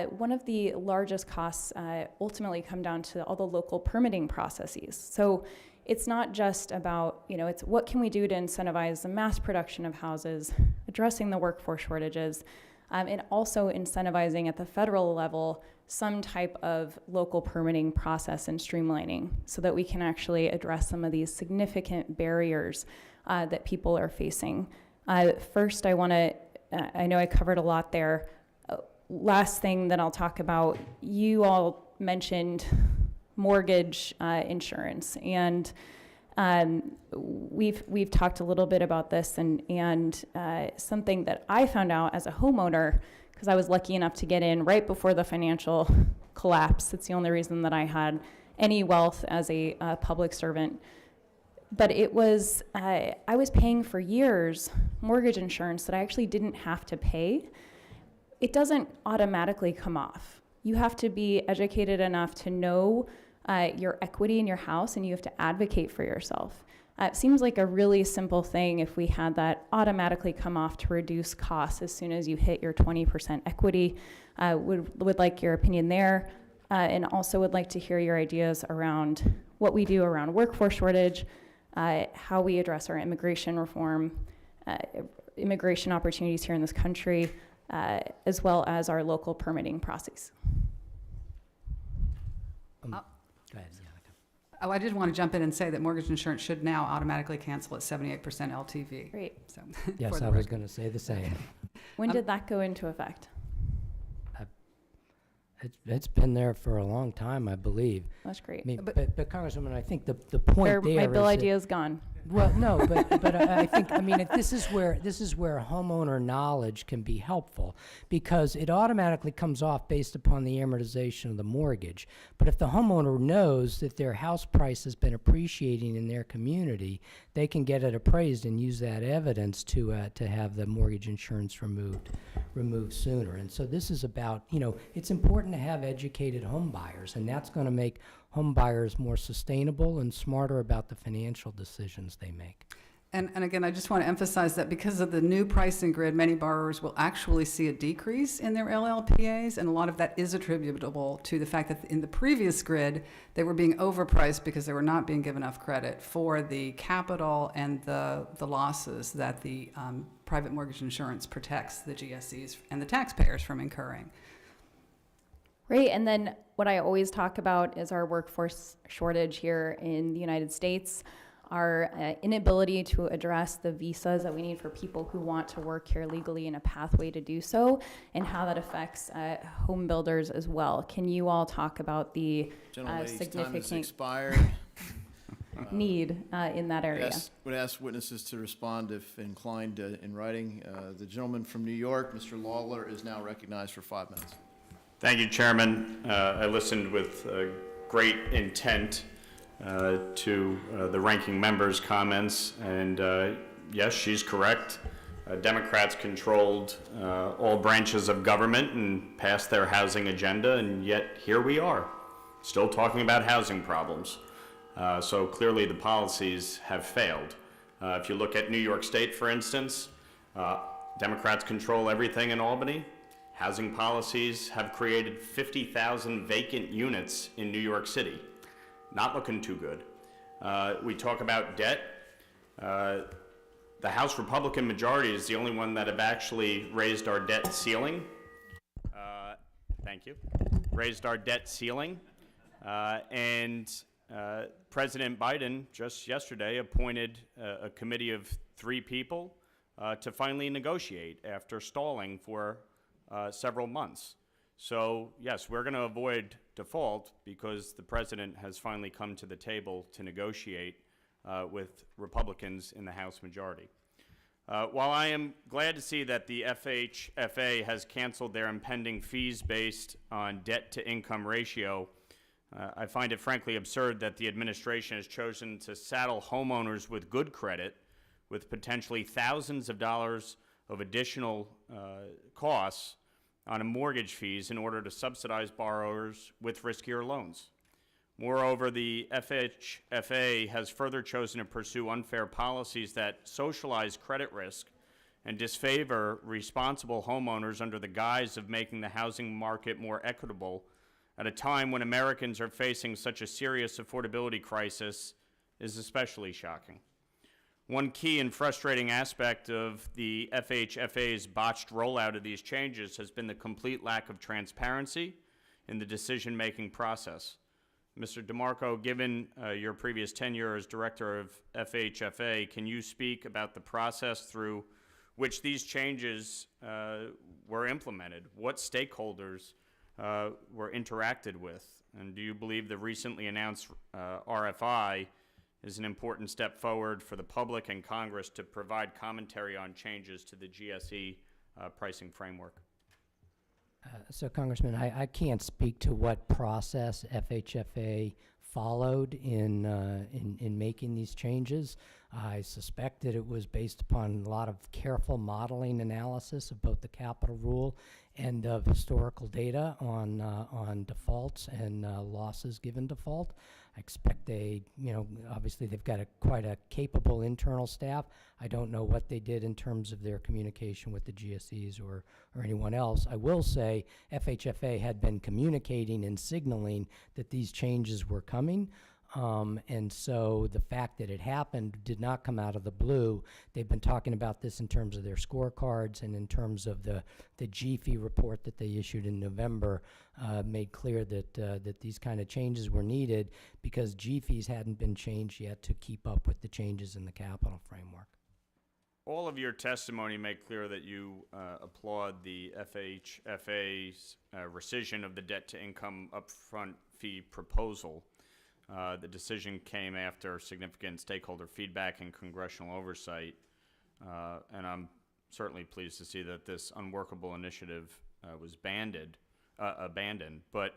one of the largest costs ultimately come down to all the local permitting processes. So it's not just about, it's what can we do to incentivize the mass production of houses, addressing the workforce shortages, and also incentivizing at the federal level some type of local permitting process and streamlining so that we can actually address some of these significant barriers that people are facing. First, I know I covered a lot there. Last thing that I'll talk about, you all mentioned mortgage insurance, and we've talked a little bit about this, and something that I found out as a homeowner, because I was lucky enough to get in right before the financial collapse. It's the only reason that I had any wealth as a public servant. But it was, I was paying for years mortgage insurance that I actually didn't have to pay. It doesn't automatically come off. You have to be educated enough to know your equity in your house, and you have to advocate for yourself. It seems like a really simple thing if we had that automatically come off to reduce costs as soon as you hit your 20% equity. Would like your opinion there, and also would like to hear your ideas around what we do around workforce shortage, how we address our immigration reform, immigration opportunities here in this country, as well as our local permitting process. Go ahead, Yannicka. Oh, I did want to jump in and say that mortgage insurance should now automatically cancel at 78% LTV. Great. So, Yes, I was going to say the same. When did that go into effect? It's been there for a long time, I believe. That's great. But Congresswoman, I think the point there My bill is idea is gone. Well, no, but I think, I mean, this is where homeowner knowledge can be helpful, because it automatically comes off based upon the amortization of the mortgage. But if the homeowner knows that their house price has been appreciating in their community, they can get it appraised and use that evidence to have the mortgage insurance removed sooner. And so this is about, it's important to have educated home buyers, and that's going to make home buyers more sustainable and smarter about the financial decisions they make. And again, I just want to emphasize that because of the new pricing grid, many borrowers will actually see a decrease in their LLPAs, and a lot of that is attributable to the fact that in the previous grid, they were being overpriced because they were not being given enough credit for the capital and the losses that the private mortgage insurance protects the GSEs and the taxpayers from incurring. Right, and then what I always talk about is our workforce shortage here in the United States, our inability to address the visas that we need for people who want to work here legally and a pathway to do so, and how that affects home builders as well. Can you all talk about the significant need in that area? Would ask witnesses to respond if inclined in writing. The gentleman from New York, Mr. Lawler, is now recognized for 5 minutes. Thank you, Chairman. I listened with great intent to the ranking member's comments, and yes, she's correct. Democrats controlled all branches of government and passed their housing agenda, and yet here we are, still talking about housing problems. So clearly the policies have failed. If you look at New York State, for instance, Democrats control everything in Albany. Housing policies have created 50,000 vacant units in New York City. Not looking too good. We talk about debt. The House Republican majority is the only one that have actually raised our debt ceiling. Thank you. Raised our debt ceiling. And President Biden just yesterday appointed a committee of 3 people to finally negotiate after stalling for several months. So yes, we're going to avoid default because the president has finally come to the table to negotiate with Republicans in the House majority. While I am glad to see that the FHFA has canceled their impending fees based on debt-to-income ratio, I find it frankly absurd that the administration has chosen to saddle homeowners with good credit with potentially thousands of dollars of additional costs on mortgage fees in order to subsidize borrowers with riskier loans. Moreover, the FHFA has further chosen to pursue unfair policies that socialize credit risk and disfavor responsible homeowners under the guise of making the housing market more equitable at a time when Americans are facing such a serious affordability crisis is especially shocking. One key and frustrating aspect of the FHFA's botched rollout of these changes has been the complete lack of transparency in the decision-making process. Mr. DeMarco, given your previous tenure as director of FHFA, can you speak about the process through which these changes were implemented? What stakeholders were interacted with? And do you believe the recently announced RFI is an important step forward for the public and Congress to provide commentary on changes to the GSE pricing framework? So, Congressman, I can't speak to what process FHFA followed in making these changes. I suspect that it was based upon a lot of careful modeling analysis of both the capital rule and of historical data on defaults and losses given default. I expect obviously they've got quite a capable internal staff. I don't know what they did in terms of their communication with the GSEs or anyone else. I will say FHFA had been communicating and signaling that these changes were coming. And so the fact that it happened did not come out of the blue. They've been talking about this in terms of their scorecards and in terms of the GFI report that they issued in November, made clear that these kind of changes were needed because GFIs hadn't been changed yet to keep up with the changes in the capital framework. All of your testimony made clear that you applaud the FHFA's rescission of the debt-to-income upfront fee proposal. The decision came after significant stakeholder feedback and congressional oversight, and I'm certainly pleased to see that this unworkable initiative was abandoned. But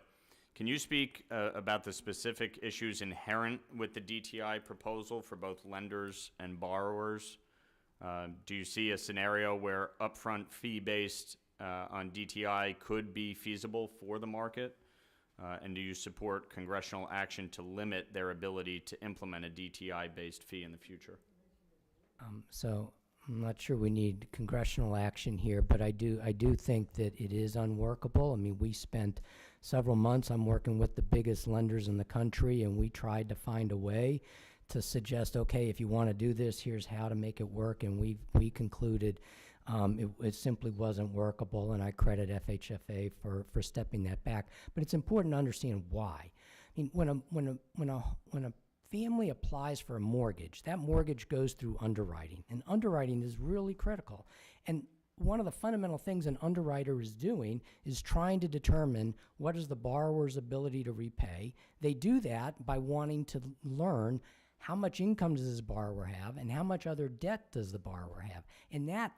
can you speak about the specific issues inherent with the DTI proposal for both lenders and borrowers? Do you see a scenario where upfront fee-based on DTI could be feasible for the market? And do you support congressional action to limit their ability to implement a DTI-based fee in the future? So I'm not sure we need congressional action here, but I do think that it is unworkable. I mean, we spent several months, I'm working with the biggest lenders in the country, and we tried to find a way to suggest, okay, if you want to do this, here's how to make it work, and we concluded it simply wasn't workable, and I credit FHFA for stepping that back. But it's important to understand why. I mean, when a family applies for a mortgage, that mortgage goes through underwriting, and underwriting is really critical. And one of the fundamental things an underwriter is doing is trying to determine what is the borrower's ability to repay. They do that by wanting to learn how much income does this borrower have and how much other debt does the borrower have. And that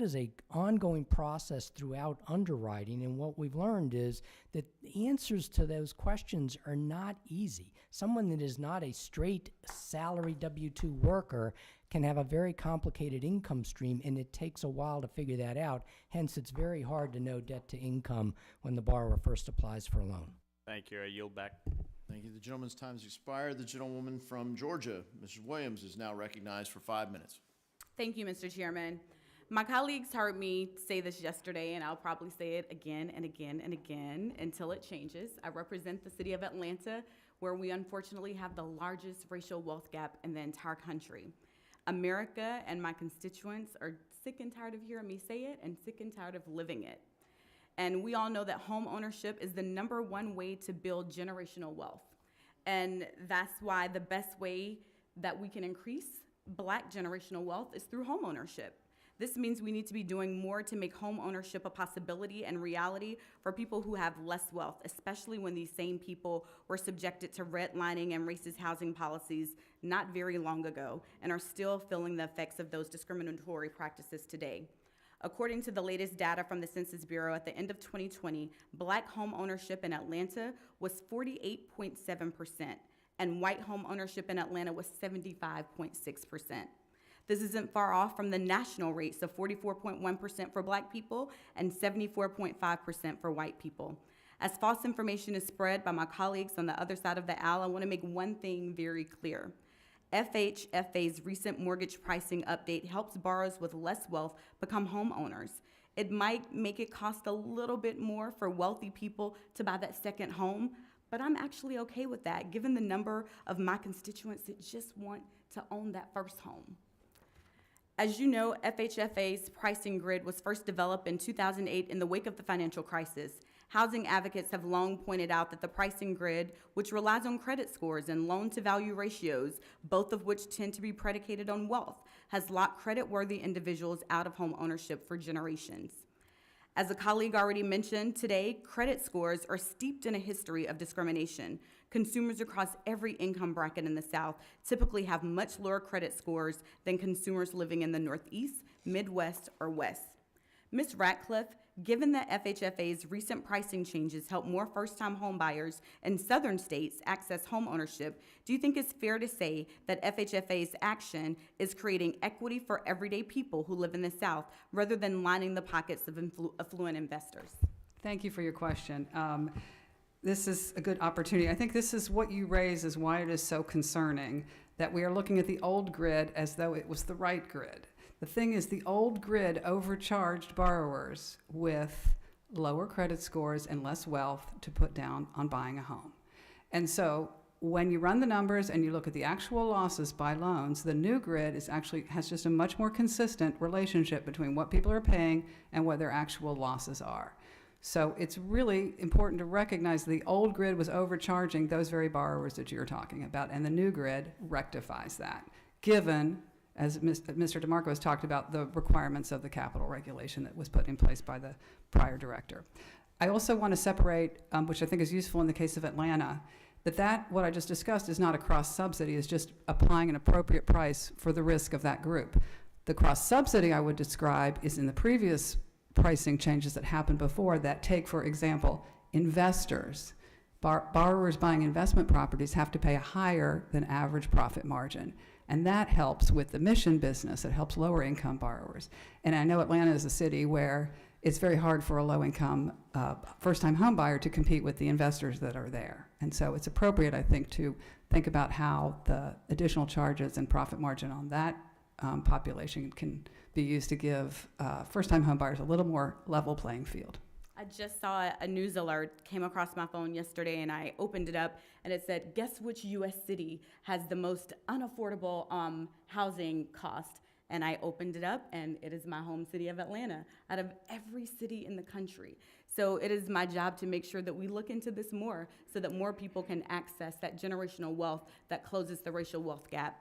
is a ongoing process throughout underwriting, and what we've learned is that the answers to those questions are not easy. Someone that is not a straight salary W-2 worker can have a very complicated income stream, and it takes a while to figure that out. Hence, it's very hard to know debt to income when the borrower first applies for a loan. Thank you. I yield back. Thank you. The gentleman's time has expired. The gentlewoman from Georgia, Mrs. Williams, is now recognized for 5 minutes. Thank you, Mr. Chairman. My colleagues heard me say this yesterday, and I'll probably say it again and again and again until it changes. I represent the city of Atlanta, where we unfortunately have the largest racial wealth gap in the entire country. America and my constituents are sick and tired of hearing me say it and sick and tired of living it. And we all know that home ownership is the #1 way to build generational wealth. And that's why the best way that we can increase Black generational wealth is through home ownership. This means we need to be doing more to make home ownership a possibility and reality for people who have less wealth, especially when these same people were subjected to redlining and racist housing policies not very long ago and are still feeling the effects of those discriminatory practices today. According to the latest data from the Census Bureau, at the end of 2020, Black home ownership in Atlanta was 48.7%, and white home ownership in Atlanta was 75.6%. This isn't far off from the national rates of 44.1% for Black people and 74.5% for white people. As false information is spread by my colleagues on the other side of the aisle, I want to make one thing very clear. FHFA's recent mortgage pricing update helps borrowers with less wealth become homeowners. It might make it cost a little bit more for wealthy people to buy that second home, but I'm actually okay with that, given the number of my constituents that just want to own that first home. As you know, FHFA's pricing grid was first developed in 2008 in the wake of the financial crisis. Housing advocates have long pointed out that the pricing grid, which relies on credit scores and loan-to-value ratios, both of which tend to be predicated on wealth, has locked credit-worthy individuals out of home ownership for generations. As a colleague already mentioned today, credit scores are steeped in a history of discrimination. Consumers across every income bracket in the South typically have much lower credit scores than consumers living in the Northeast, Midwest, or West. Ms. Ratcliffe, given that FHFA's recent pricing changes help more first-time homebuyers in southern states access home ownership, do you think it's fair to say that FHFA's action is creating equity for everyday people who live in the South rather than lining the pockets of affluent investors? Thank you for your question. This is a good opportunity. I think this is what you raise is why it is so concerning that we are looking at the old grid as though it was the right grid. The thing is, the old grid overcharged borrowers with lower credit scores and less wealth to put down on buying a home. And so when you run the numbers and you look at the actual losses by loans, the new grid has just a much more consistent relationship between what people are paying and what their actual losses are. So it's really important to recognize the old grid was overcharging those very borrowers that you're talking about, and the new grid rectifies that, given, as Mr. DeMarco has talked about, the requirements of the capital regulation that was put in place by the prior director. I also want to separate, which I think is useful in the case of Atlanta, that what I just discussed is not a cross-subsidy, it's just applying an appropriate price for the risk of that group. The cross-subsidy I would describe is in the previous pricing changes that happened before that take, for example, investors. Borrowers buying investment properties have to pay a higher than average profit margin. And that helps with the mission business. It helps lower income borrowers. And I know Atlanta is a city where it's very hard for a low income first-time home buyer to compete with the investors that are there. And so it's appropriate, I think, to think about how the additional charges and profit margin on that population can be used to give first-time home buyers a little more level playing field. I just saw a news alert came across my phone yesterday, and I opened it up, and it said, guess which U.S. city has the most unaffordable housing cost? And I opened it up, and it is my home city of Atlanta, out of every city in the country. So it is my job to make sure that we look into this more so that more people can access that generational wealth that closes the racial wealth gap.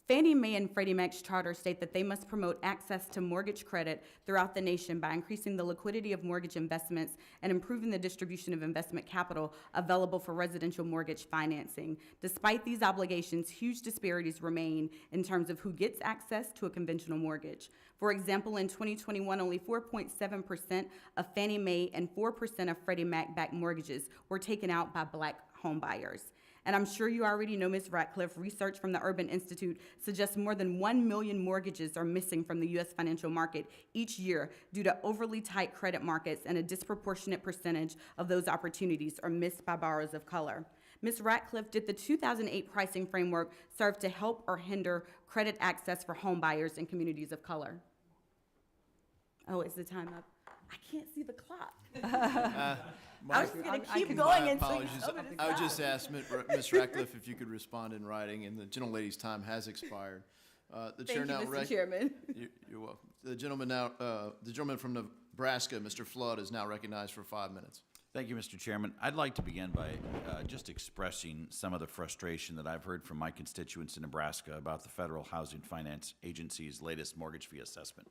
Fannie Mae and Freddie Mac's charter state that they must promote access to mortgage credit throughout the nation by increasing the liquidity of mortgage investments and improving the distribution of investment capital available for residential mortgage financing. Despite these obligations, huge disparities remain in terms of who gets access to a conventional mortgage. For example, in 2021, only 4.7% of Fannie Mae and 4% of Freddie Mac-backed mortgages were taken out by Black home buyers. And I'm sure you already know, Ms. Ratcliffe, research from the Urban Institute suggests more than 1 million mortgages are missing from the U.S. financial market each year due to overly tight credit markets, and a disproportionate percentage of those opportunities are missed by borrowers of color. Ms. Ratcliffe, did the 2008 pricing framework serve to help or hinder credit access for home buyers in communities of color? Oh, is the time up? I can't see the clock. I was going to keep going until you told me to I would stop. just ask Ms. Ratcliffe if you could respond in writing, and the gentlelady's time has expired. The chair Thank you, now Mr. Chairman. You're welcome. The gentleman from Nebraska, Mr. Flood, is now recognized for 5 minutes. Thank you, Mr. Chairman. I'd like to begin by just expressing some of the frustration that I've heard from my constituents in Nebraska about the Federal Housing Finance Agency's latest mortgage fee assessment.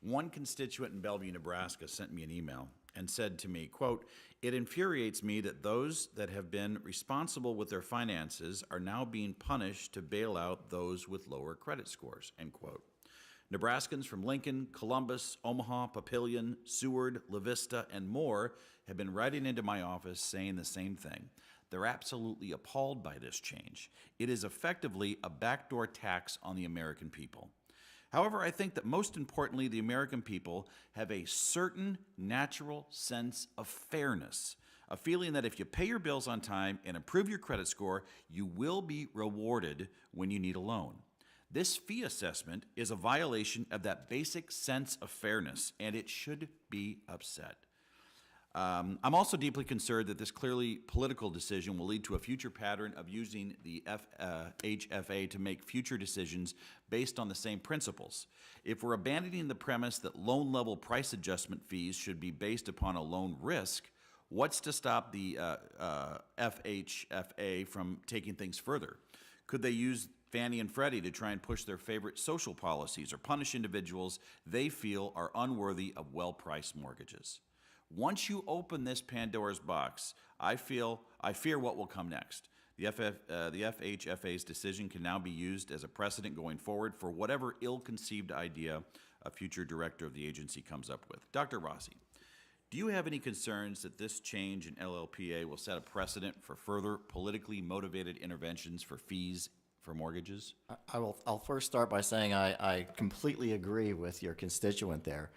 One constituent in Bellevue, Nebraska sent me an email and said to me, quote, "It infuriates me that those that have been responsible with their finances are now being punished to bail out those with lower credit scores," end quote. Nebraskans from Lincoln, Columbus, Omaha, Papillion, Seward, La Vista, and more have been writing into my office saying the same thing. They're absolutely appalled by this change. It is effectively a backdoor tax on the American people. However, I think that most importantly, the American people have a certain natural sense of fairness, a feeling that if you pay your bills on time and improve your credit score, you will be rewarded when you need a loan. This fee assessment is a violation of that basic sense of fairness, and it should be upset. I'm also deeply concerned that this clearly political decision will lead to a future pattern of using the FHFA to make future decisions based on the same principles. If we're abandoning the premise that loan level price adjustment fees should be based upon a loan risk, what's to stop the FHFA from taking things further? Could they use Fannie and Freddie to try and push their favorite social policies or punish individuals they feel are unworthy of well-priced mortgages? Once you open this Pandora's box, I fear what will come next. The FHFA's decision can now be used as a precedent going forward for whatever ill-conceived idea a future director of the agency comes up with. Dr. Rossi, do you have any concerns that this change in LLPA will set a precedent for further politically motivated interventions for fees for mortgages? I'll first start by saying I completely agree with your constituent there.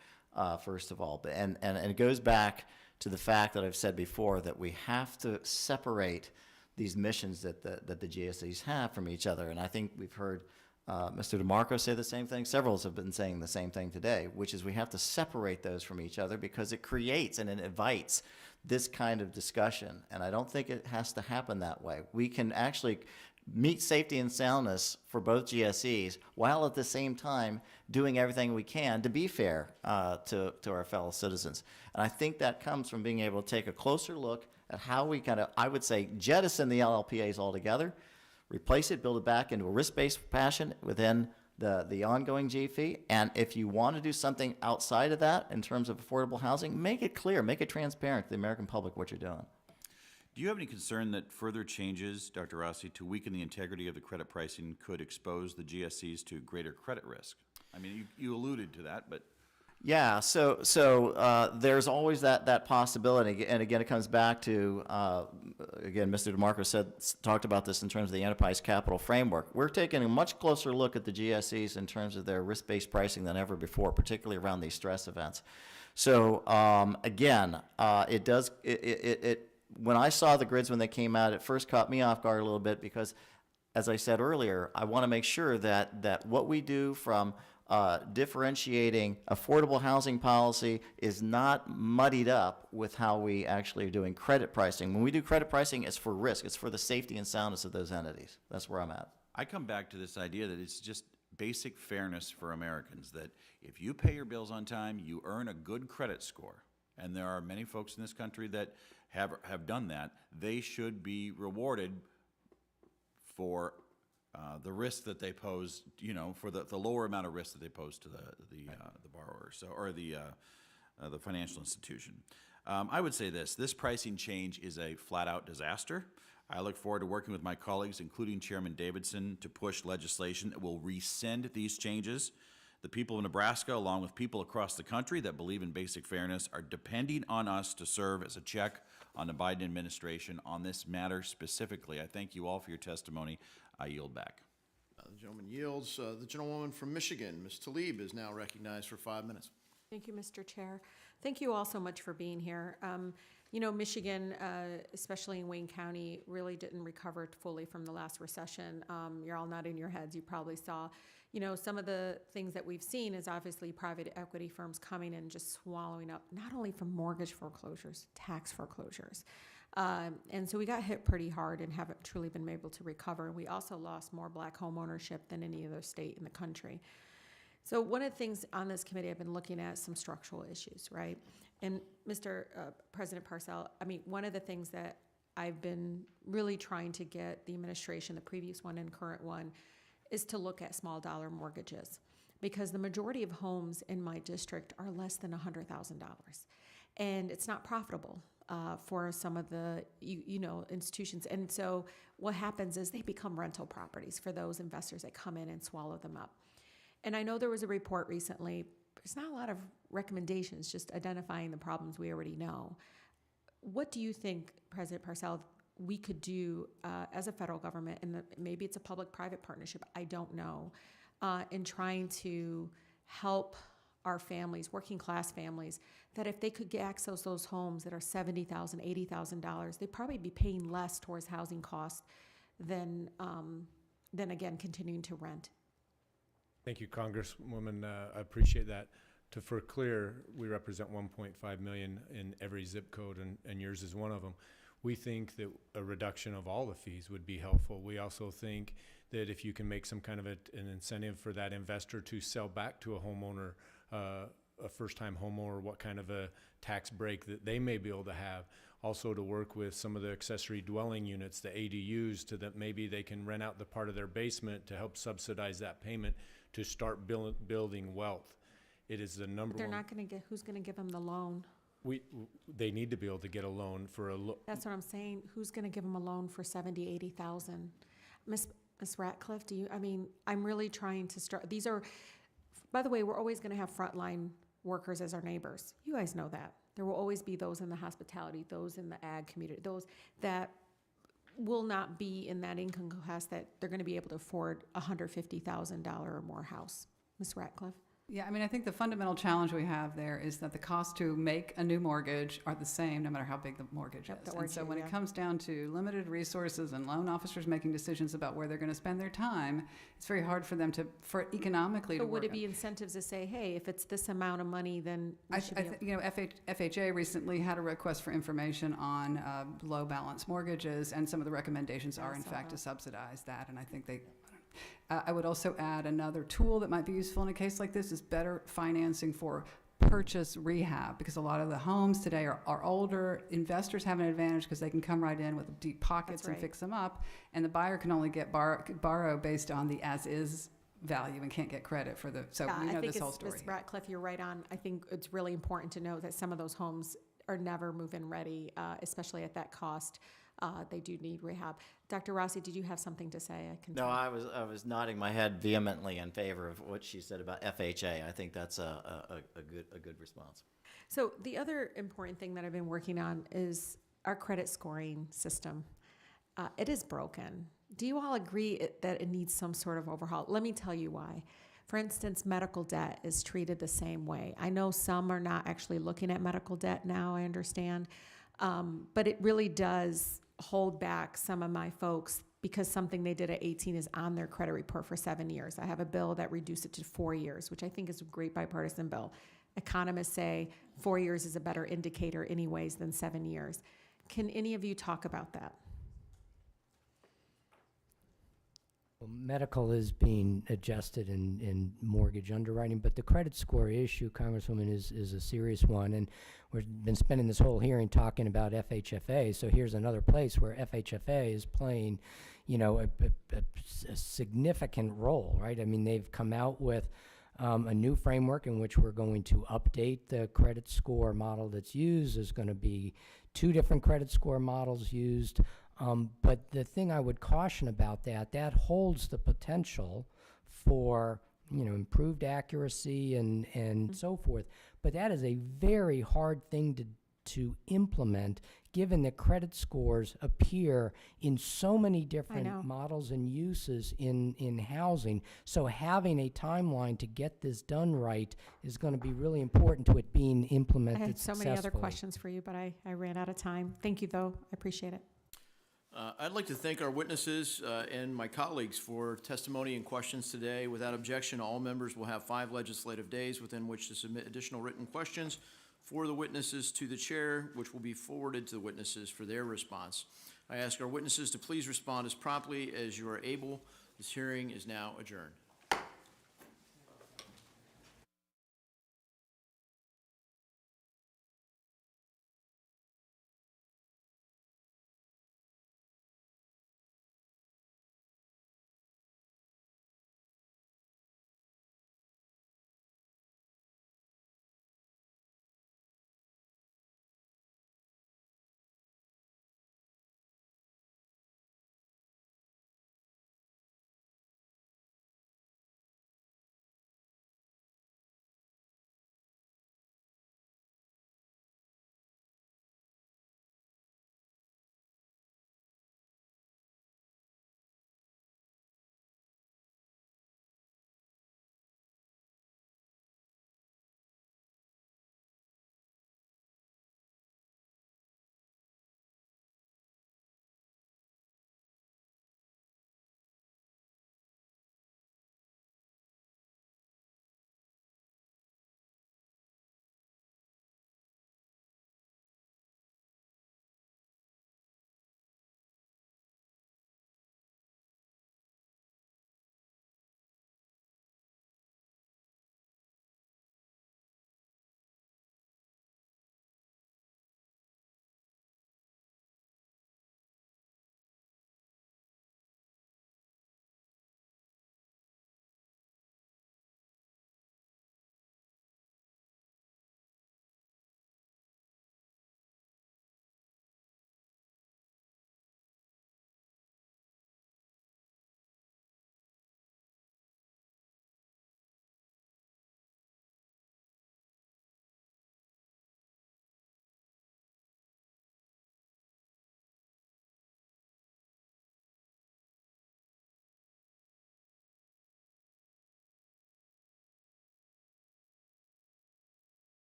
First of all, and it goes back to the fact that I've said before that we have to separate these missions that the GSEs have from each other. And I think we've heard Mr. DeMarco say the same thing. Several have been saying the same thing today, which is we have to separate those from each other because it creates and it invites this kind of discussion. And I don't think it has to happen that way. We can actually meet safety and soundness for both GSEs while at the same time doing everything we can to be fair to our fellow citizens. And I think that comes from being able to take a closer look at how we kind of, I would say, jettison the LLPAs altogether, replace it, build it back into a risk-based fashion within the ongoing G fee. And if you want to do something outside of that in terms of affordable housing, make it clear, make it transparent to the American public what you're doing. Do you have any concern that further changes, Dr. Rossi, to weaken the integrity of the credit pricing could expose the GSEs to greater credit risk? I mean, you alluded to that, but Yeah, so there's always that possibility, and again, it comes back to again, Mr. DeMarco talked about this in terms of the enterprise capital framework. We're taking a much closer look at the GSEs in terms of their risk-based pricing than ever before, particularly around these stress events. So again, it does when I saw the grids when they came out, it first caught me off guard a little bit because, as I said earlier, I want to make sure that what we do from differentiating affordable housing policy is not muddied up with how we actually are doing credit pricing. When we do credit pricing, it's for risk. It's for the safety and soundness of those entities. That's where I'm at. I come back to this idea that it's just basic fairness for Americans, that if you pay your bills on time, you earn a good credit score. And there are many folks in this country that have done that. They should be rewarded for the risk that they pose, for the lower amount of risk that they pose to the borrower, or the financial institution. I would say this pricing change is a flat-out disaster. I look forward to working with my colleagues, including Chairman Davidson, to push legislation that will rescind these changes. The people of Nebraska, along with people across the country that believe in basic fairness, are depending on us to serve as a check on the Biden administration on this matter specifically. I thank you all for your testimony. I yield back. The gentleman yields. The gentlewoman from Michigan, Ms. Tlaib, is now recognized for 5 minutes. Thank you, Mr. Chair. Thank you all so much for being here. Michigan, especially in Wayne County, really didn't recover fully from the last recession. You're all nodding your heads. You probably saw, some of the things that we've seen is obviously private equity firms coming in and just swallowing up, not only from mortgage foreclosures, tax foreclosures. And so we got hit pretty hard and haven't truly been able to recover. We also lost more black home ownership than any other state in the country. So one of the things on this committee, I've been looking at some structural issues, right? And Mr. President Parcell, one of the things that I've been really trying to get the administration, the previous one and current one, is to look at small dollar mortgages, because the majority of homes in my district are less than $100,000, and it's not profitable for some of the institutions. And so what happens is they become rental properties for those investors that come in and swallow them up. And I know there was a report recently. There's not a lot of recommendations, just identifying the problems we already know. What do you think, President Parcell, we could do as a federal government, and maybe it's a public-private partnership, I don't know, in trying to help our families, working class families, that if they could access those homes that are $70,000, $80,000, they'd probably be paying less towards housing costs than again, continuing to rent. Thank you, Congresswoman. I appreciate that. For clear, we represent 1.5 million in every zip code, and yours is one of them. We think that a reduction of all the fees would be helpful. We also think that if you can make some kind of an incentive for that investor to sell back to a homeowner, a first-time homeowner, what kind of a tax break that they may be able to have. Also to work with some of the accessory dwelling units, the ADUs, to that maybe they can rent out the part of their basement to help subsidize that payment to start building wealth. It is the number one. They're not going to get, who's going to give them the loan? They need to be able to get a loan for a That's what I'm saying. Who's going to give them a loan for $70,000, $80,000? Ms. Ratcliffe, I'm really trying to start. These are, by the way, we're always going to have frontline workers as our neighbors. You guys know that. There will always be those in the hospitality, those in the ag community, those that will not be in that income class that they're going to be able to afford a $150,000 or more house. Ms. Ratcliffe? Yeah, I think the fundamental challenge we have there is that the cost to make a new mortgage are the same no matter how big the mortgage is. And so when it comes down to limited resources and loan officers making decisions about where they're going to spend their time, it's very hard for them for economically to work. But would it be incentives to say, hey, if it's this amount of money, then we should be FHA recently had a request for information on low balance mortgages, and some of the recommendations are in fact to subsidize that, and I think I would also add another tool that might be useful in a case like this is better financing for purchase rehab, because a lot of the homes today are older. Investors have an advantage because they can come right in with deep pockets and fix them up, and the buyer can only borrow based on the as-is value and can't get credit for the, so we know this whole story. Ms. Ratcliffe, you're right on. I think it's really important to know that some of those homes are never move-in ready, especially at that cost. they do need rehab. Dr. Rossi, did you have something to say? No, I was nodding my head vehemently in favor of what she said about FHA. I think that's a good response. So the other important thing that I've been working on is our credit scoring system. It is broken. Do you all agree that it needs some sort of overhaul? Let me tell you why. For instance, medical debt is treated the same way. I know some are not actually looking at medical debt now, I understand, but it really does hold back some of my folks because something they did at 18 is on their credit report for 7 years. I have a bill that reduced it to 4 years, which I think is a great bipartisan bill. Economists say 4 years is a better indicator anyways than 7 years. Can any of you talk about that? Well, medical is being adjusted in mortgage underwriting, but the credit score issue, Congresswoman, is a serious one, and we've been spending this whole hearing talking about FHFA, so here's another place where FHFA is playing, you know, a significant role, right? I mean, they've come out with a new framework in which we're going to update the credit score model that's used. There's going to be 2 different credit score models used. But the thing I would caution about that holds the potential for, you know, improved accuracy and so forth. But that is a very hard thing to implement, given that credit scores appear in so many different models and uses in housing. So having a timeline to get this done right is going to be really important to it being implemented I had so many other successfully. questions for you, but I ran out of time. Thank you, though. I appreciate it. I'd like to thank our witnesses and my colleagues for testimony and questions today. Without objection, all members will have 5 legislative days within which to submit additional written questions for the witnesses to the chair, which will be forwarded to the witnesses for their response. I ask our witnesses to please respond as promptly as you are able. This hearing is now adjourned.